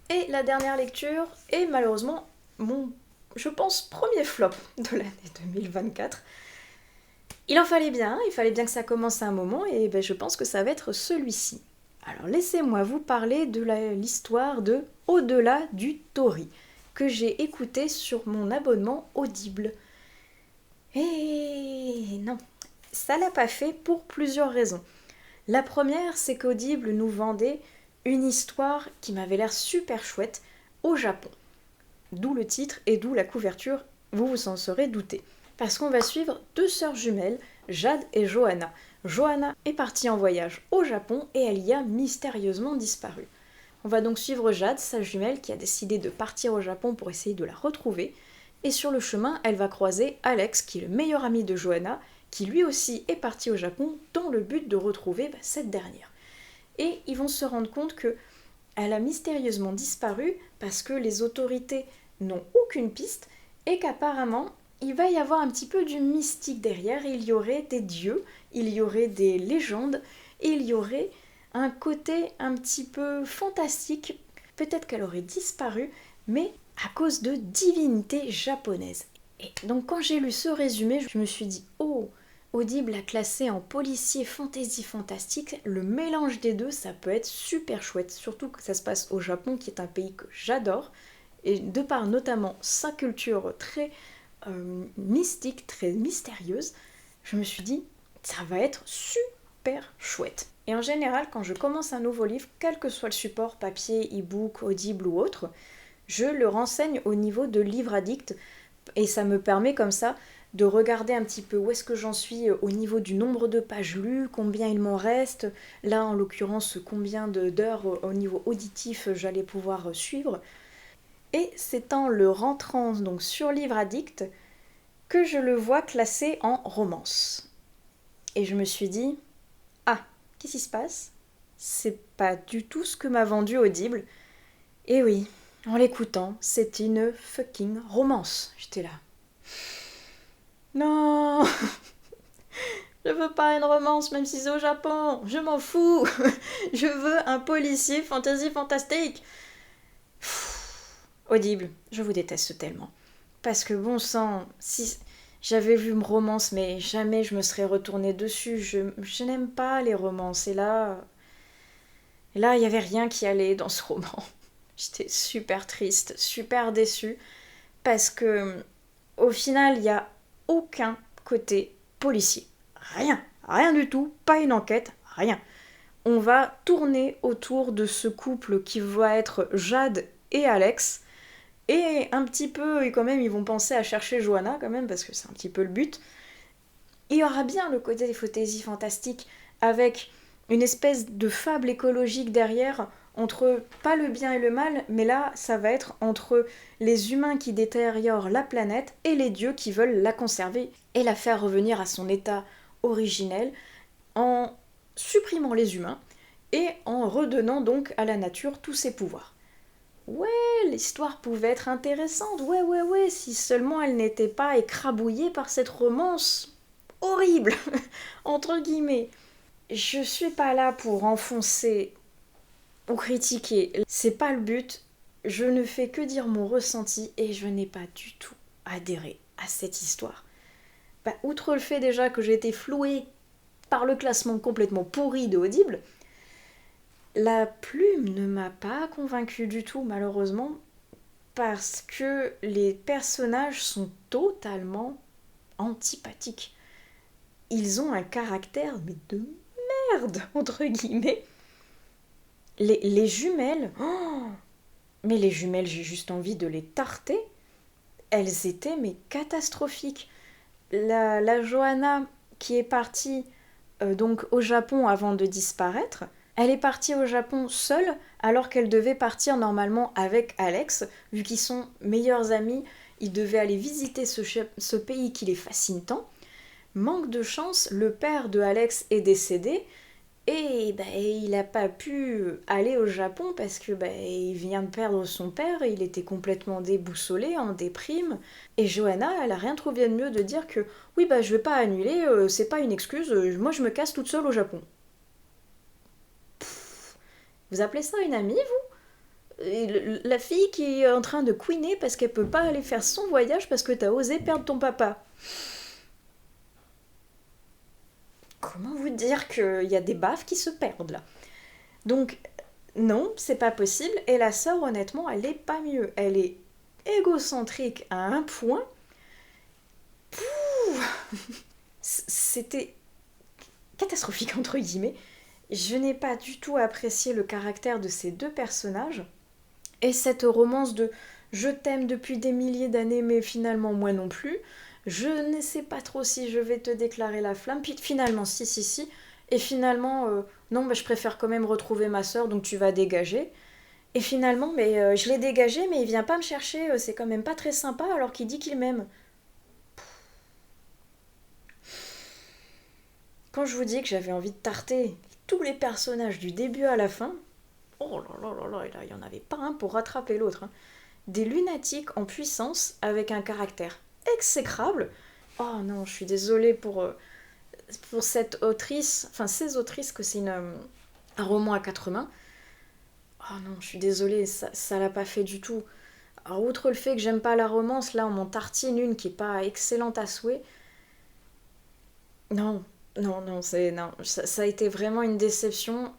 Et la dernière lecture est malheureusement mon, je pense, premier flop de l'année 2024. Il en fallait bien, il fallait bien que ça commence à un moment et je pense que ça va être celui-ci. Alors laissez-moi vous parler de l'histoire de Au-delà du Tory, que j'ai écouté sur mon abonnement Audible. Et non, ça l'a pas fait pour plusieurs raisons. La première, c'est qu'Audible nous vendait une histoire qui m'avait l'air super chouette au Japon. D'où le titre et d'où la couverture, vous vous en serez douté. Parce qu'on va suivre deux sœurs jumelles, Jade et Johanna. Johanna est partie en voyage au Japon et elle y a mystérieusement disparu. On va donc suivre Jade, sa jumelle, qui a décidé de partir au Japon pour essayer de la retrouver. Et sur le chemin, elle va croiser Alex, qui est le meilleur ami de Johanna, qui lui aussi est parti au Japon dans le but de retrouver cette dernière. Et ils vont se rendre compte qu'elle a mystérieusement disparu parce que les autorités n'ont aucune piste et qu'apparemment il va y avoir un petit peu du mystique derrière. Il y aurait des dieux, il y aurait des légendes et il y aurait un côté un petit peu fantastique. Peut-être qu'elle aurait disparu, mais à cause de divinités japonaises. Et donc quand j'ai lu ce résumé, je me suis dit « Oh, Audible a classé en policier fantasy fantastique, le mélange des deux, ça peut être super chouette, surtout que ça se passe au Japon, qui est un pays que j'adore, et de par notamment sa culture très mystique, très mystérieuse, je me suis dit, ça va être super chouette. Et en général, quand je commence un nouveau livre, quel que soit le support, papier, e-book, Audible ou autre, je le renseigne au niveau de Livre Addict, et ça me permet comme ça de regarder un petit peu où est-ce que j'en suis au niveau du nombre de pages lues, combien il m'en reste, là en l'occurrence combien d'heures au niveau auditif j'allais pouvoir suivre. Et c'est en le rentrant donc sur Livre Addict que je le vois classé en romance. Et je me suis dit, ah, qu'est-ce qui se passe ? C'est pas du tout ce que m'a vendu Audible. Et oui, en l'écoutant, c'est une fucking romance. J'étais là. Non, je veux pas une romance même si c'est au Japon, je m'en fous. Je veux un policier fantasy fantastique. Audible, je vous déteste tellement. Parce que bon sang, si j'avais vu une romance, mais jamais je me serais retournée dessus. Je n'aime pas les romances. Et là, il n'y avait rien qui allait dans ce roman. J'étais super triste, super déçue. Parce que au final, il n'y a aucun côté policier. Rien du tout, pas une enquête, rien. On va tourner autour de ce couple qui va être Jade et Alex, et un petit peu, et quand même, ils vont penser à chercher Johanna, quand même, parce que c'est un petit peu le but. Il y aura bien le côté des fantasy fantastiques, avec une espèce de fable écologique derrière, entre pas le bien et le mal, mais là, ça va être entre les humains qui détériorent la planète et les dieux qui veulent la conserver et la faire revenir à son état originel en supprimant les humains et en redonnant donc à la nature tous ses pouvoirs. Ouais, l'histoire pouvait être intéressante, ouais, si seulement elle n'était pas écrabouillée par cette romance horrible, entre guillemets. Je suis pas là pour enfoncer ou critiquer, c'est pas le but. Je ne fais que dire mon ressenti et je n'ai pas du tout adhéré à cette histoire. Bah, outre le fait déjà que j'ai été flouée par le classement complètement pourri de Audible, la plume ne m'a pas convaincue du tout, malheureusement, parce que les personnages sont totalement antipathiques. Ils ont un caractère, mais de merde, entre guillemets. Les jumelles, oh, mais les jumelles, j'ai juste envie de les tarter. Elles étaient mais catastrophiques. La Johanna qui est partie donc au Japon avant de disparaître, elle est partie au Japon seule alors qu'elle devait partir normalement avec Alex, vu qu'ils sont meilleurs amis, ils devaient aller visiter ce pays qui les fascine tant. Manque de chance, le père de Alex est décédé et bah, il n'a pas pu aller au Japon parce que bah, il vient de perdre son père, et il était complètement déboussolé, en déprime. Et Johanna, elle a rien trouvé de mieux de dire que oui, bah je vais pas annuler, c'est pas une excuse, moi je me casse toute seule au Japon. Vous appelez ça une amie, vous? Et la fille qui est en train de couiner parce qu'elle peut pas aller faire son voyage parce que t'as osé perdre ton papa. Comment vous dire qu'il y a des baffes qui se perdent là? Donc, non, c'est pas possible. Et la sœur, honnêtement, elle est pas mieux. Elle est égocentrique à un point. C'était catastrophique, entre guillemets. Je n'ai pas du tout apprécié le caractère de ces deux personnages. Et cette romance de je t'aime depuis des milliers d'années, mais finalement moi non plus. Je ne sais pas trop si je vais te déclarer la flamme. Puis finalement, si. Et finalement, non, bah, je préfère quand même retrouver ma soeur, donc tu vas dégager. Et finalement, mais je l'ai dégagé, mais il vient pas me chercher, c'est quand même pas très sympa alors qu'il dit qu'il m'aime. Quand je vous dis que j'avais envie de tarter tous les personnages du début à la fin, oh là, il y en avait pas un pour rattraper l'autre. Hein. Des lunatiques en puissance avec un caractère exécrable. Oh non, je suis désolée pour cette autrice, enfin ces autrices, que c'est un roman à quatre mains. Oh non, je suis désolée, ça l'a pas fait du tout. Alors, outre le fait que j'aime pas la romance, là on m'en tartine une qui est pas excellente à souhait. Non, non, ça a été vraiment une déception.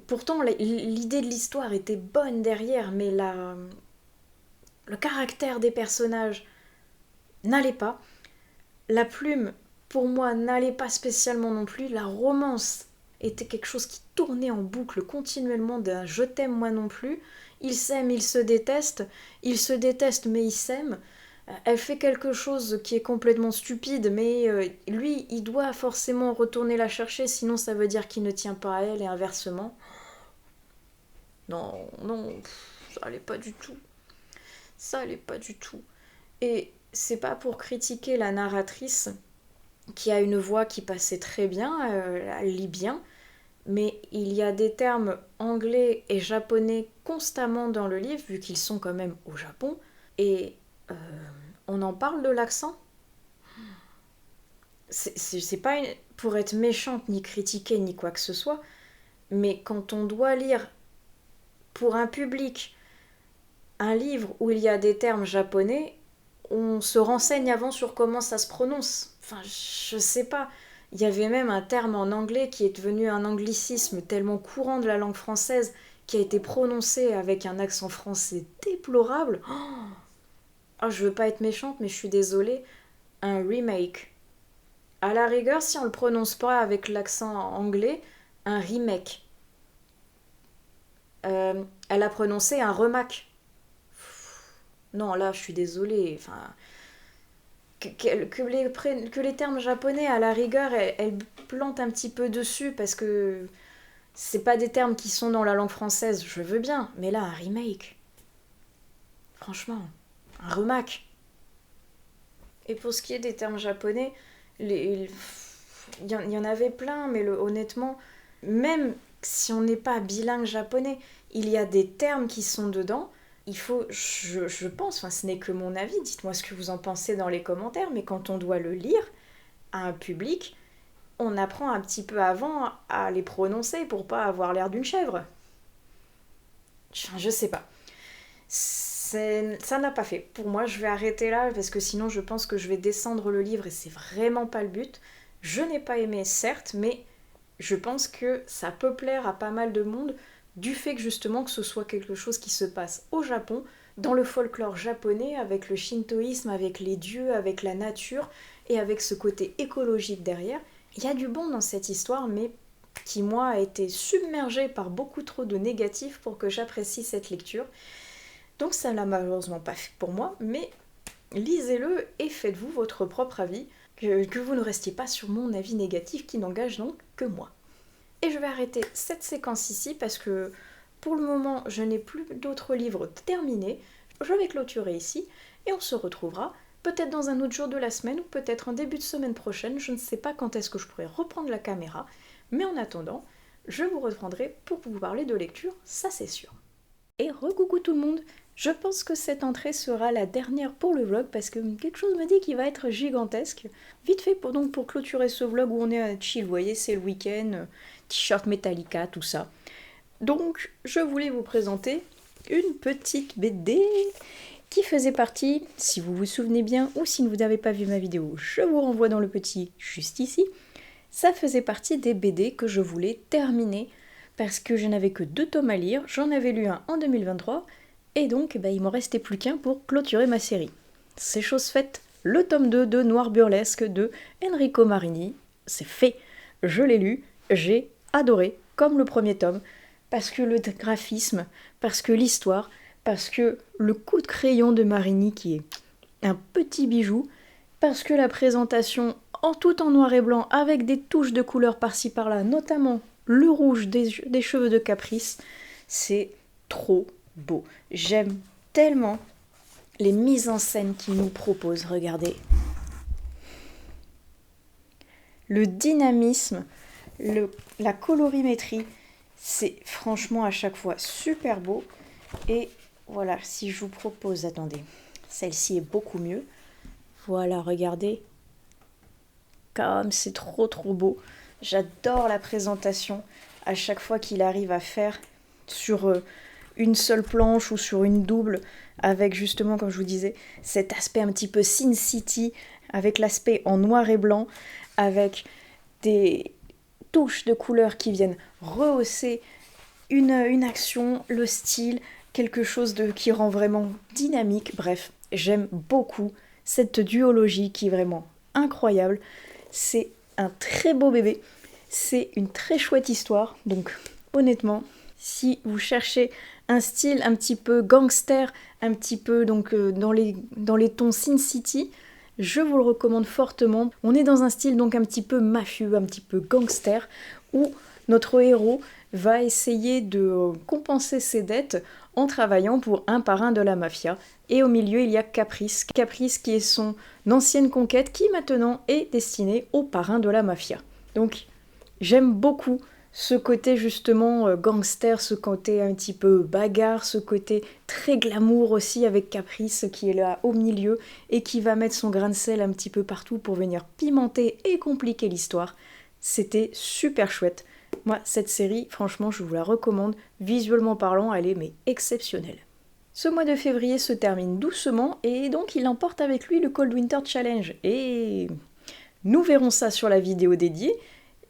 Pourtant, l'idée de l'histoire était bonne derrière, mais le caractère des personnages n'allait pas. La plume, pour moi, n'allait pas spécialement non plus. La romance était quelque chose qui tournait en boucle continuellement d'un je t'aime moi non plus. Ils s'aiment, ils se détestent mais ils s'aiment. Elle fait quelque chose qui est complètement stupide, mais lui, il doit forcément retourner la chercher, sinon ça veut dire qu'il ne tient pas à elle et inversement. Non, ça allait pas du tout. Ça allait pas du tout. Et c'est pas pour critiquer la narratrice qui a une voix qui passait très bien, elle lit bien, mais il y a des termes anglais et japonais constamment dans le livre, vu qu'ils sont quand même au Japon, et euh, on en parle de l'accent. C'est pas pour être méchante, ni critiquer, ni quoi que ce soit, mais quand on doit lire pour un public un livre où il y a des termes japonais, on se renseigne avant sur comment ça se prononce. Enfin, je sais pas. Il y avait même un terme en anglais qui est devenu un anglicisme tellement courant de la langue française, qui a été prononcé avec un accent français déplorable. Oh, je veux pas être méchante, mais je suis désolée. Un remake. À la rigueur, si on le prononce pas avec l'accent anglais, un remake. Elle a prononcé un remake. Non, là, je suis désolée. Enfin, que les termes japonais, à la rigueur, elles plantent un petit peu dessus parce que c'est pas des termes qui sont dans la langue française, je veux bien. Mais là, un remake. Franchement, un remake. Et pour ce qui est des termes japonais, il y en avait plein, mais honnêtement, même si on n'est pas bilingue japonais, il y a des termes qui sont dedans. Il faut, je pense, enfin ce n'est que mon avis, dites-moi ce que vous en pensez dans les commentaires, mais quand on doit le lire à un public, on apprend un petit peu avant à les prononcer pour pas avoir l'air d'une chèvre. Je sais pas. Ça n'a pas fait. Pour moi, je vais arrêter là parce que sinon je pense que je vais descendre le livre et c'est vraiment pas le but. Je n'ai pas aimé, certes, mais je pense que ça peut plaire à pas mal de monde du fait que justement que ce soit quelque chose qui se passe au Japon, dans le folklore japonais, avec le shintoïsme, avec les dieux, avec la nature et avec ce côté écologique derrière. Il y a du bon dans cette histoire, mais qui, moi, a été submergée par beaucoup trop de négatifs pour que j'apprécie cette lecture. Donc ça l'a malheureusement pas fait pour moi, mais lisez-le et faites-vous votre propre avis, que vous ne restiez pas sur mon avis négatif qui n'engage donc que moi. Et je vais arrêter cette séquence ici parce que pour le moment je n'ai plus d'autres livres terminés. Je vais clôturer ici et on se retrouvera peut-être dans un autre jour de la semaine ou peut-être en début de semaine prochaine. Je ne sais pas quand est-ce que je pourrai reprendre la caméra, mais en attendant, je vous reprendrai pour vous parler de lecture, ça c'est sûr. Et recoucou tout le monde! Je pense que cette entrée sera la dernière pour le vlog parce que quelque chose me dit qu'il va être gigantesque. Vite fait pour clôturer ce vlog où on est à chill, vous voyez, c'est le week-end, t-shirt Metallica, tout ça. Donc je voulais vous présenter une petite BD qui faisait partie, si vous vous souvenez bien ou si vous n'avez pas vu ma vidéo, je vous renvoie dans le petit juste ici. Ça faisait partie des BD que je voulais terminer parce que je n'avais que 2 tomes à lire, j'en avais lu un en 2023 et donc il m'en restait plus qu'un pour clôturer ma série. C'est chose faite, le tome 2 de Noir Burlesque de Enrico Marini, c'est fait, je l'ai lu, j'ai adoré, comme le premier tome, parce que le graphisme, parce que l'histoire, parce que le coup de crayon de Marini qui est un petit bijou, parce que la présentation tout en noir et blanc avec des touches de couleur par-ci par-là, notamment le rouge des cheveux de Caprice, c'est trop beau. J'aime tellement les mises en scène qu'il nous propose, regardez. Le dynamisme, la colorimétrie, c'est franchement à chaque fois super beau. Et voilà, si je vous propose, attendez, celle-ci est beaucoup mieux. Voilà, regardez, comme c'est trop beau. J'adore la présentation à chaque fois qu'il arrive à faire sur une seule planche ou sur une double, avec justement, comme je vous disais, cet aspect un petit peu Sin City, avec l'aspect en noir et blanc, avec des touches de couleurs qui viennent rehausser une action, le style, quelque chose qui rend vraiment dynamique. Bref, j'aime beaucoup cette duologie qui est vraiment incroyable. C'est un très beau bébé, c'est une très chouette histoire, donc honnêtement, si vous cherchez un style un petit peu gangster, un petit peu donc dans les tons Sin City, je vous le recommande fortement. On est dans un style donc un petit peu mafieux, un petit peu gangster, où notre héros va essayer de compenser ses dettes en travaillant pour un parrain de la mafia. Et au milieu, il y a Caprice. Caprice qui est son ancienne conquête qui maintenant est destinée au parrain de la mafia. Donc j'aime beaucoup ce côté justement gangster, ce côté un petit peu bagarre, ce côté très glamour aussi avec Caprice qui est là au milieu et qui va mettre son grain de sel un petit peu partout pour venir pimenter et compliquer l'histoire. C'était super chouette. Moi, cette série, franchement, je vous la recommande. Visuellement parlant, elle est mais exceptionnelle. Ce mois de février se termine doucement et donc il emporte avec lui le Cold Winter Challenge. Et nous verrons ça sur la vidéo dédiée.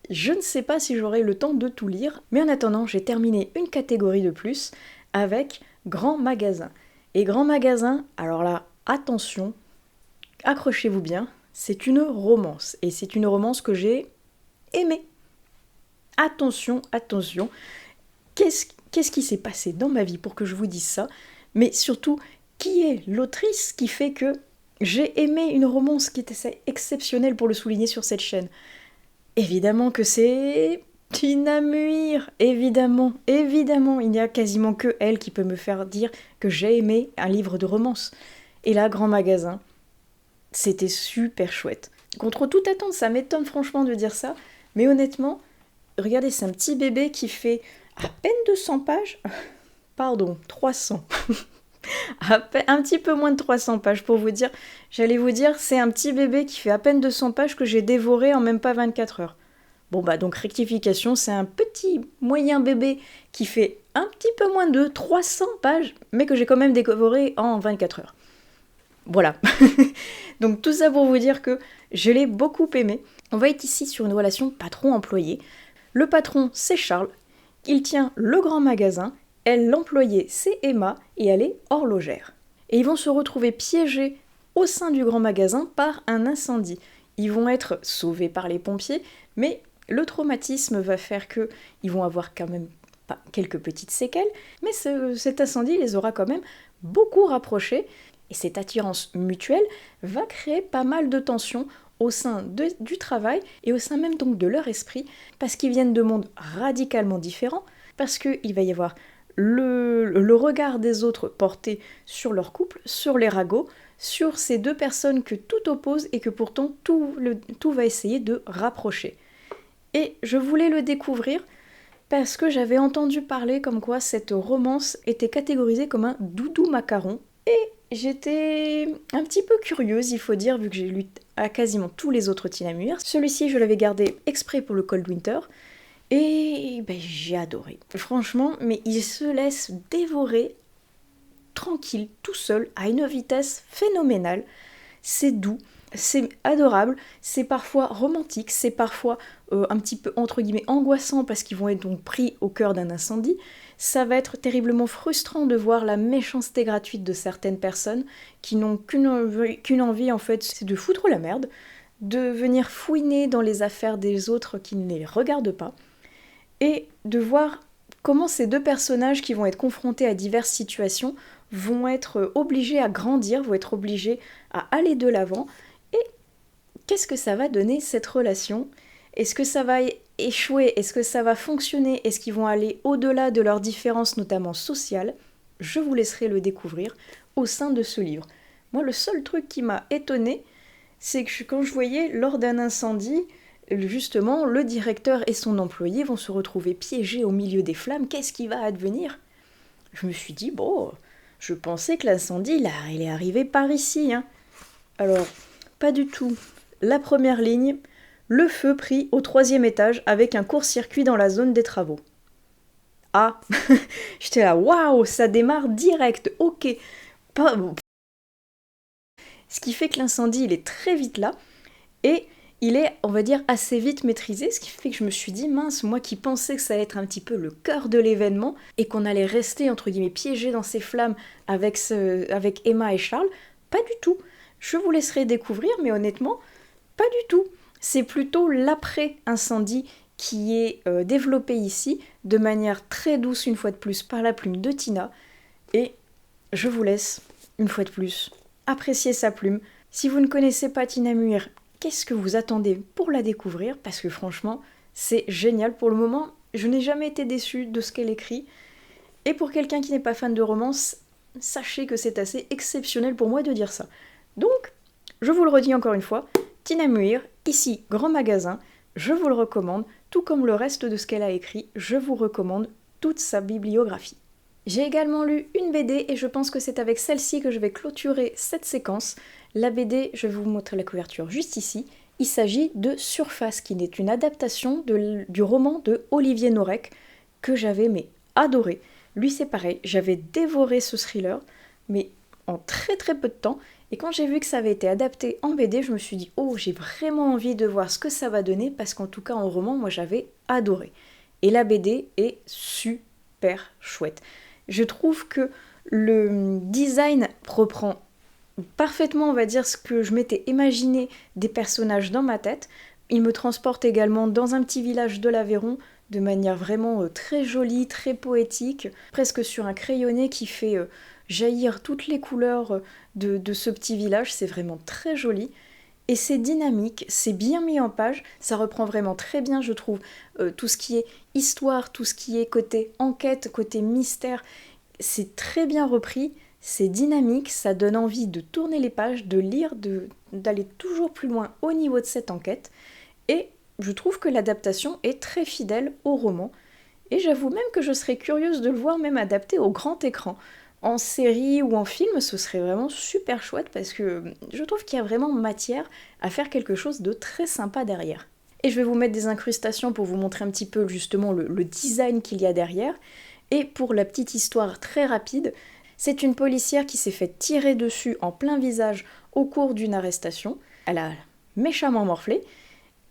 Je ne sais pas si j'aurai le temps de tout lire, mais en attendant, j'ai terminé une catégorie de plus avec Grand Magasin. Et Grand Magasin, alors là, attention, accrochez-vous bien, c'est une romance. Et c'est une romance que j'ai aimée. Attention, attention, qu'est-ce qui s'est passé dans ma vie pour que je vous dise ça? Mais surtout, qui est l'autrice qui fait que j'ai aimé une romance qui était exceptionnelle pour le souligner sur cette chaîne? Évidemment que c'est Tina Muir, évidemment, il n'y a quasiment que elle qui peut me faire dire que j'ai aimé un livre de romance. Et là, Grand Magasin, c'était super chouette. Contre toute attente, ça m'étonne franchement de dire ça, mais honnêtement, regardez, c'est un petit bébé qui fait à peine 200 pages, pardon, 300. Un petit peu moins de 300 pages pour vous dire. J'allais vous dire, c'est un petit bébé qui fait à peine 200 pages que j'ai dévoré en même pas 24 heures. Bon bah donc rectification, c'est un petit moyen bébé qui fait un petit peu moins de 300 pages, mais que j'ai quand même dévoré en 24 heures. Voilà. Donc tout ça pour vous dire que je l'ai beaucoup aimé. On va être ici sur une relation patron-employé. Le patron, c'est Charles. Il tient le grand magasin. Elle, l'employée, c'est Emma et elle est horlogère. Et ils vont se retrouver piégés au sein du grand magasin par un incendie. Ils vont être sauvés par les pompiers, mais le traumatisme va faire qu'ils vont avoir quand même quelques petites séquelles, mais cet incendie les aura quand même beaucoup rapprochés. Et cette attirance mutuelle va créer pas mal de tensions au sein du travail et au sein même donc de leur esprit, parce qu'ils viennent de mondes radicalement différents, parce qu'il va y avoir le regard des autres porté sur leur couple, sur les ragots, sur ces deux personnes que tout oppose et que pourtant tout va essayer de rapprocher. Et je voulais le découvrir parce que j'avais entendu parler comme quoi cette romance était catégorisée comme un doudou macaron. Et j'étais un petit peu curieuse, il faut dire, vu que j'ai lu à quasiment tous les autres Teen Amuir. Celui-ci, je l'avais gardé exprès pour le Cold Winter. Et ben, j'ai adoré. Franchement, mais il se laisse dévorer tranquille, tout seul, à une vitesse phénoménale. C'est doux, c'est adorable, c'est parfois romantique, c'est parfois un petit peu entre guillemets angoissant parce qu'ils vont être donc pris au cœur d'un incendie. Ça va être terriblement frustrant de voir la méchanceté gratuite de certaines personnes qui n'ont qu'une envie en fait, c'est de foutre la merde, de venir fouiner dans les affaires des autres qui ne les regardent pas, et de voir comment ces deux personnages qui vont être confrontés à diverses situations vont être obligés à grandir, vont être obligés à aller de l'avant. Et qu'est-ce que ça va donner cette relation ? Est-ce que ça va échouer ? Est-ce que ça va fonctionner ? Est-ce qu'ils vont aller au-delà de leurs différences, notamment sociales ? Je vous laisserai le découvrir au sein de ce livre. Moi, le seul truc qui m'a étonnée, c'est que quand je voyais lors d'un incendie, justement, le directeur et son employé vont se retrouver piégés au milieu des flammes. Qu'est-ce qui va advenir ? Je me suis dit, bon, je pensais que l'incendie, il est arrivé par ici. Hein. Alors, pas du tout. La première ligne, le feu pris au 3e étage avec un court-circuit dans la zone des travaux. Ah, j'étais là, waouh, ça démarre direct, ok. Ce qui fait que l'incendie, il est très vite là, et il est, on va dire, assez vite maîtrisé, ce qui fait que je me suis dit, mince, moi qui pensais que ça allait être un petit peu le cœur de l'événement, et qu'on allait rester, entre guillemets, piégé dans ces flammes avec Emma et Charles, pas du tout. Je vous laisserai découvrir, mais honnêtement, pas du tout. C'est plutôt l'après-incendie qui est développé ici, de manière très douce, une fois de plus, par la plume de Tina, et je vous laisse, une fois de plus, apprécier sa plume. Si vous ne connaissez pas Tina Muir, qu'est-ce que vous attendez pour la découvrir ? Parce que franchement, c'est génial. Pour le moment, je n'ai jamais été déçue de ce qu'elle écrit. Et pour quelqu'un qui n'est pas fan de romance, sachez que c'est assez exceptionnel pour moi de dire ça. Donc, je vous le redis encore une fois, Tina Muir, ici, grand magasin, je vous le recommande, tout comme le reste de ce qu'elle a écrit, je vous recommande toute sa bibliographie. J'ai également lu une BD et je pense que c'est avec celle-ci que je vais clôturer cette séquence. La BD, je vais vous montrer la couverture juste ici. Il s'agit de Surface, qui est une adaptation du roman de Olivier Norek que j'avais adoré. Lui c'est pareil, j'avais dévoré ce thriller, mais en très très peu de temps. Et quand j'ai vu que ça avait été adapté en BD, je me suis dit, oh, j'ai vraiment envie de voir ce que ça va donner, parce qu'en tout cas en roman, moi j'avais adoré. Et la BD est super chouette. Je trouve que le design reprend parfaitement, on va dire, ce que je m'étais imaginé des personnages dans ma tête. Il me transporte également dans un petit village de l'Aveyron, de manière vraiment très jolie, très poétique, presque sur un crayonné qui fait jaillir toutes les couleurs de ce petit village. C'est vraiment très joli. Et c'est dynamique, c'est bien mis en page, ça reprend vraiment très bien, je trouve, tout ce qui est histoire, tout ce qui est côté enquête, côté mystère, c'est très bien repris, c'est dynamique, ça donne envie de tourner les pages, de lire, d'aller toujours plus loin au niveau de cette enquête, et je trouve que l'adaptation est très fidèle au roman, Et j'avoue même que je serais curieuse de le voir même adapté au grand écran. En série ou en film, ce serait vraiment super chouette parce que je trouve qu'il y a vraiment matière à faire quelque chose de très sympa derrière. Et je vais vous mettre des incrustations pour vous montrer un petit peu justement le design qu'il y a derrière. Et pour la petite histoire très rapide, c'est une policière qui s'est fait tirer dessus en plein visage au cours d'une arrestation. Elle a méchamment morflé.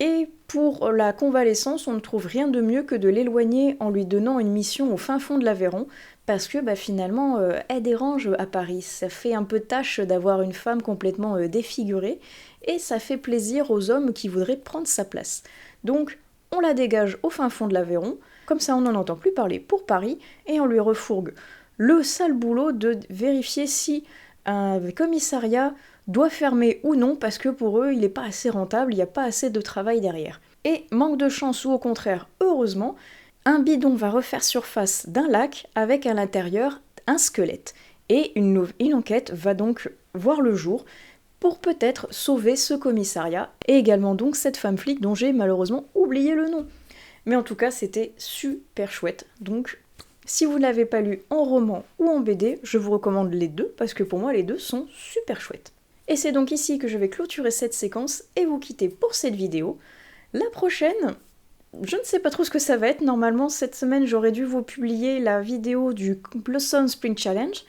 Et pour la convalescence, on ne trouve rien de mieux que de l'éloigner en lui donnant une mission au fin fond de l'Aveyron, parce que finalement, elle dérange à Paris. Ça fait un peu tâche d'avoir une femme complètement défigurée, et ça fait plaisir aux hommes qui voudraient prendre sa place. Donc, on la dégage au fin fond de l'Aveyron, comme ça on n'en entend plus parler pour Paris, et on lui refourgue le sale boulot de vérifier si un commissariat doit fermer ou non parce que pour eux il n'est pas assez rentable, il n'y a pas assez de travail derrière. Et manque de chance ou au contraire, heureusement, un bidon va refaire surface d'un lac avec à l'intérieur un squelette. Et une enquête va donc voir le jour pour peut-être sauver ce commissariat et également donc cette femme flic dont j'ai malheureusement oublié le nom. Mais en tout cas c'était super chouette, donc si vous ne l'avez pas lu en roman ou en BD, je vous recommande les deux parce que pour moi les deux sont super chouettes. Et c'est donc ici que je vais clôturer cette séquence et vous quitter pour cette vidéo. La prochaine, je ne sais pas trop ce que ça va être. Normalement, cette semaine, j'aurais dû vous publier la vidéo du Blossom Spring Challenge,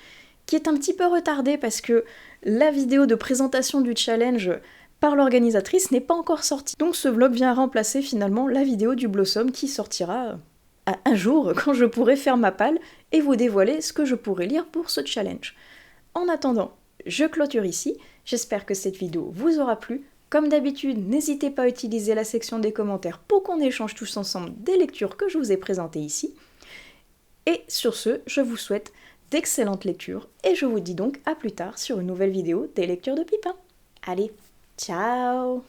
qui est un petit peu retardée parce que la vidéo de présentation du challenge par l'organisatrice n'est pas encore sortie. Donc ce vlog vient remplacer finalement la vidéo du Blossom qui sortira à un jour quand je pourrai faire ma palle et vous dévoiler ce que je pourrais lire pour ce challenge. En attendant, je clôture ici. J'espère que cette vidéo vous aura plu. Comme d'habitude, n'hésitez pas à utiliser la section des commentaires pour qu'on échange tous ensemble des lectures que je vous ai présentées ici. Et sur ce, je vous souhaite d'excellentes lectures et je vous dis donc à plus tard sur une nouvelle vidéo des lectures de Pipin. Allez, ciao!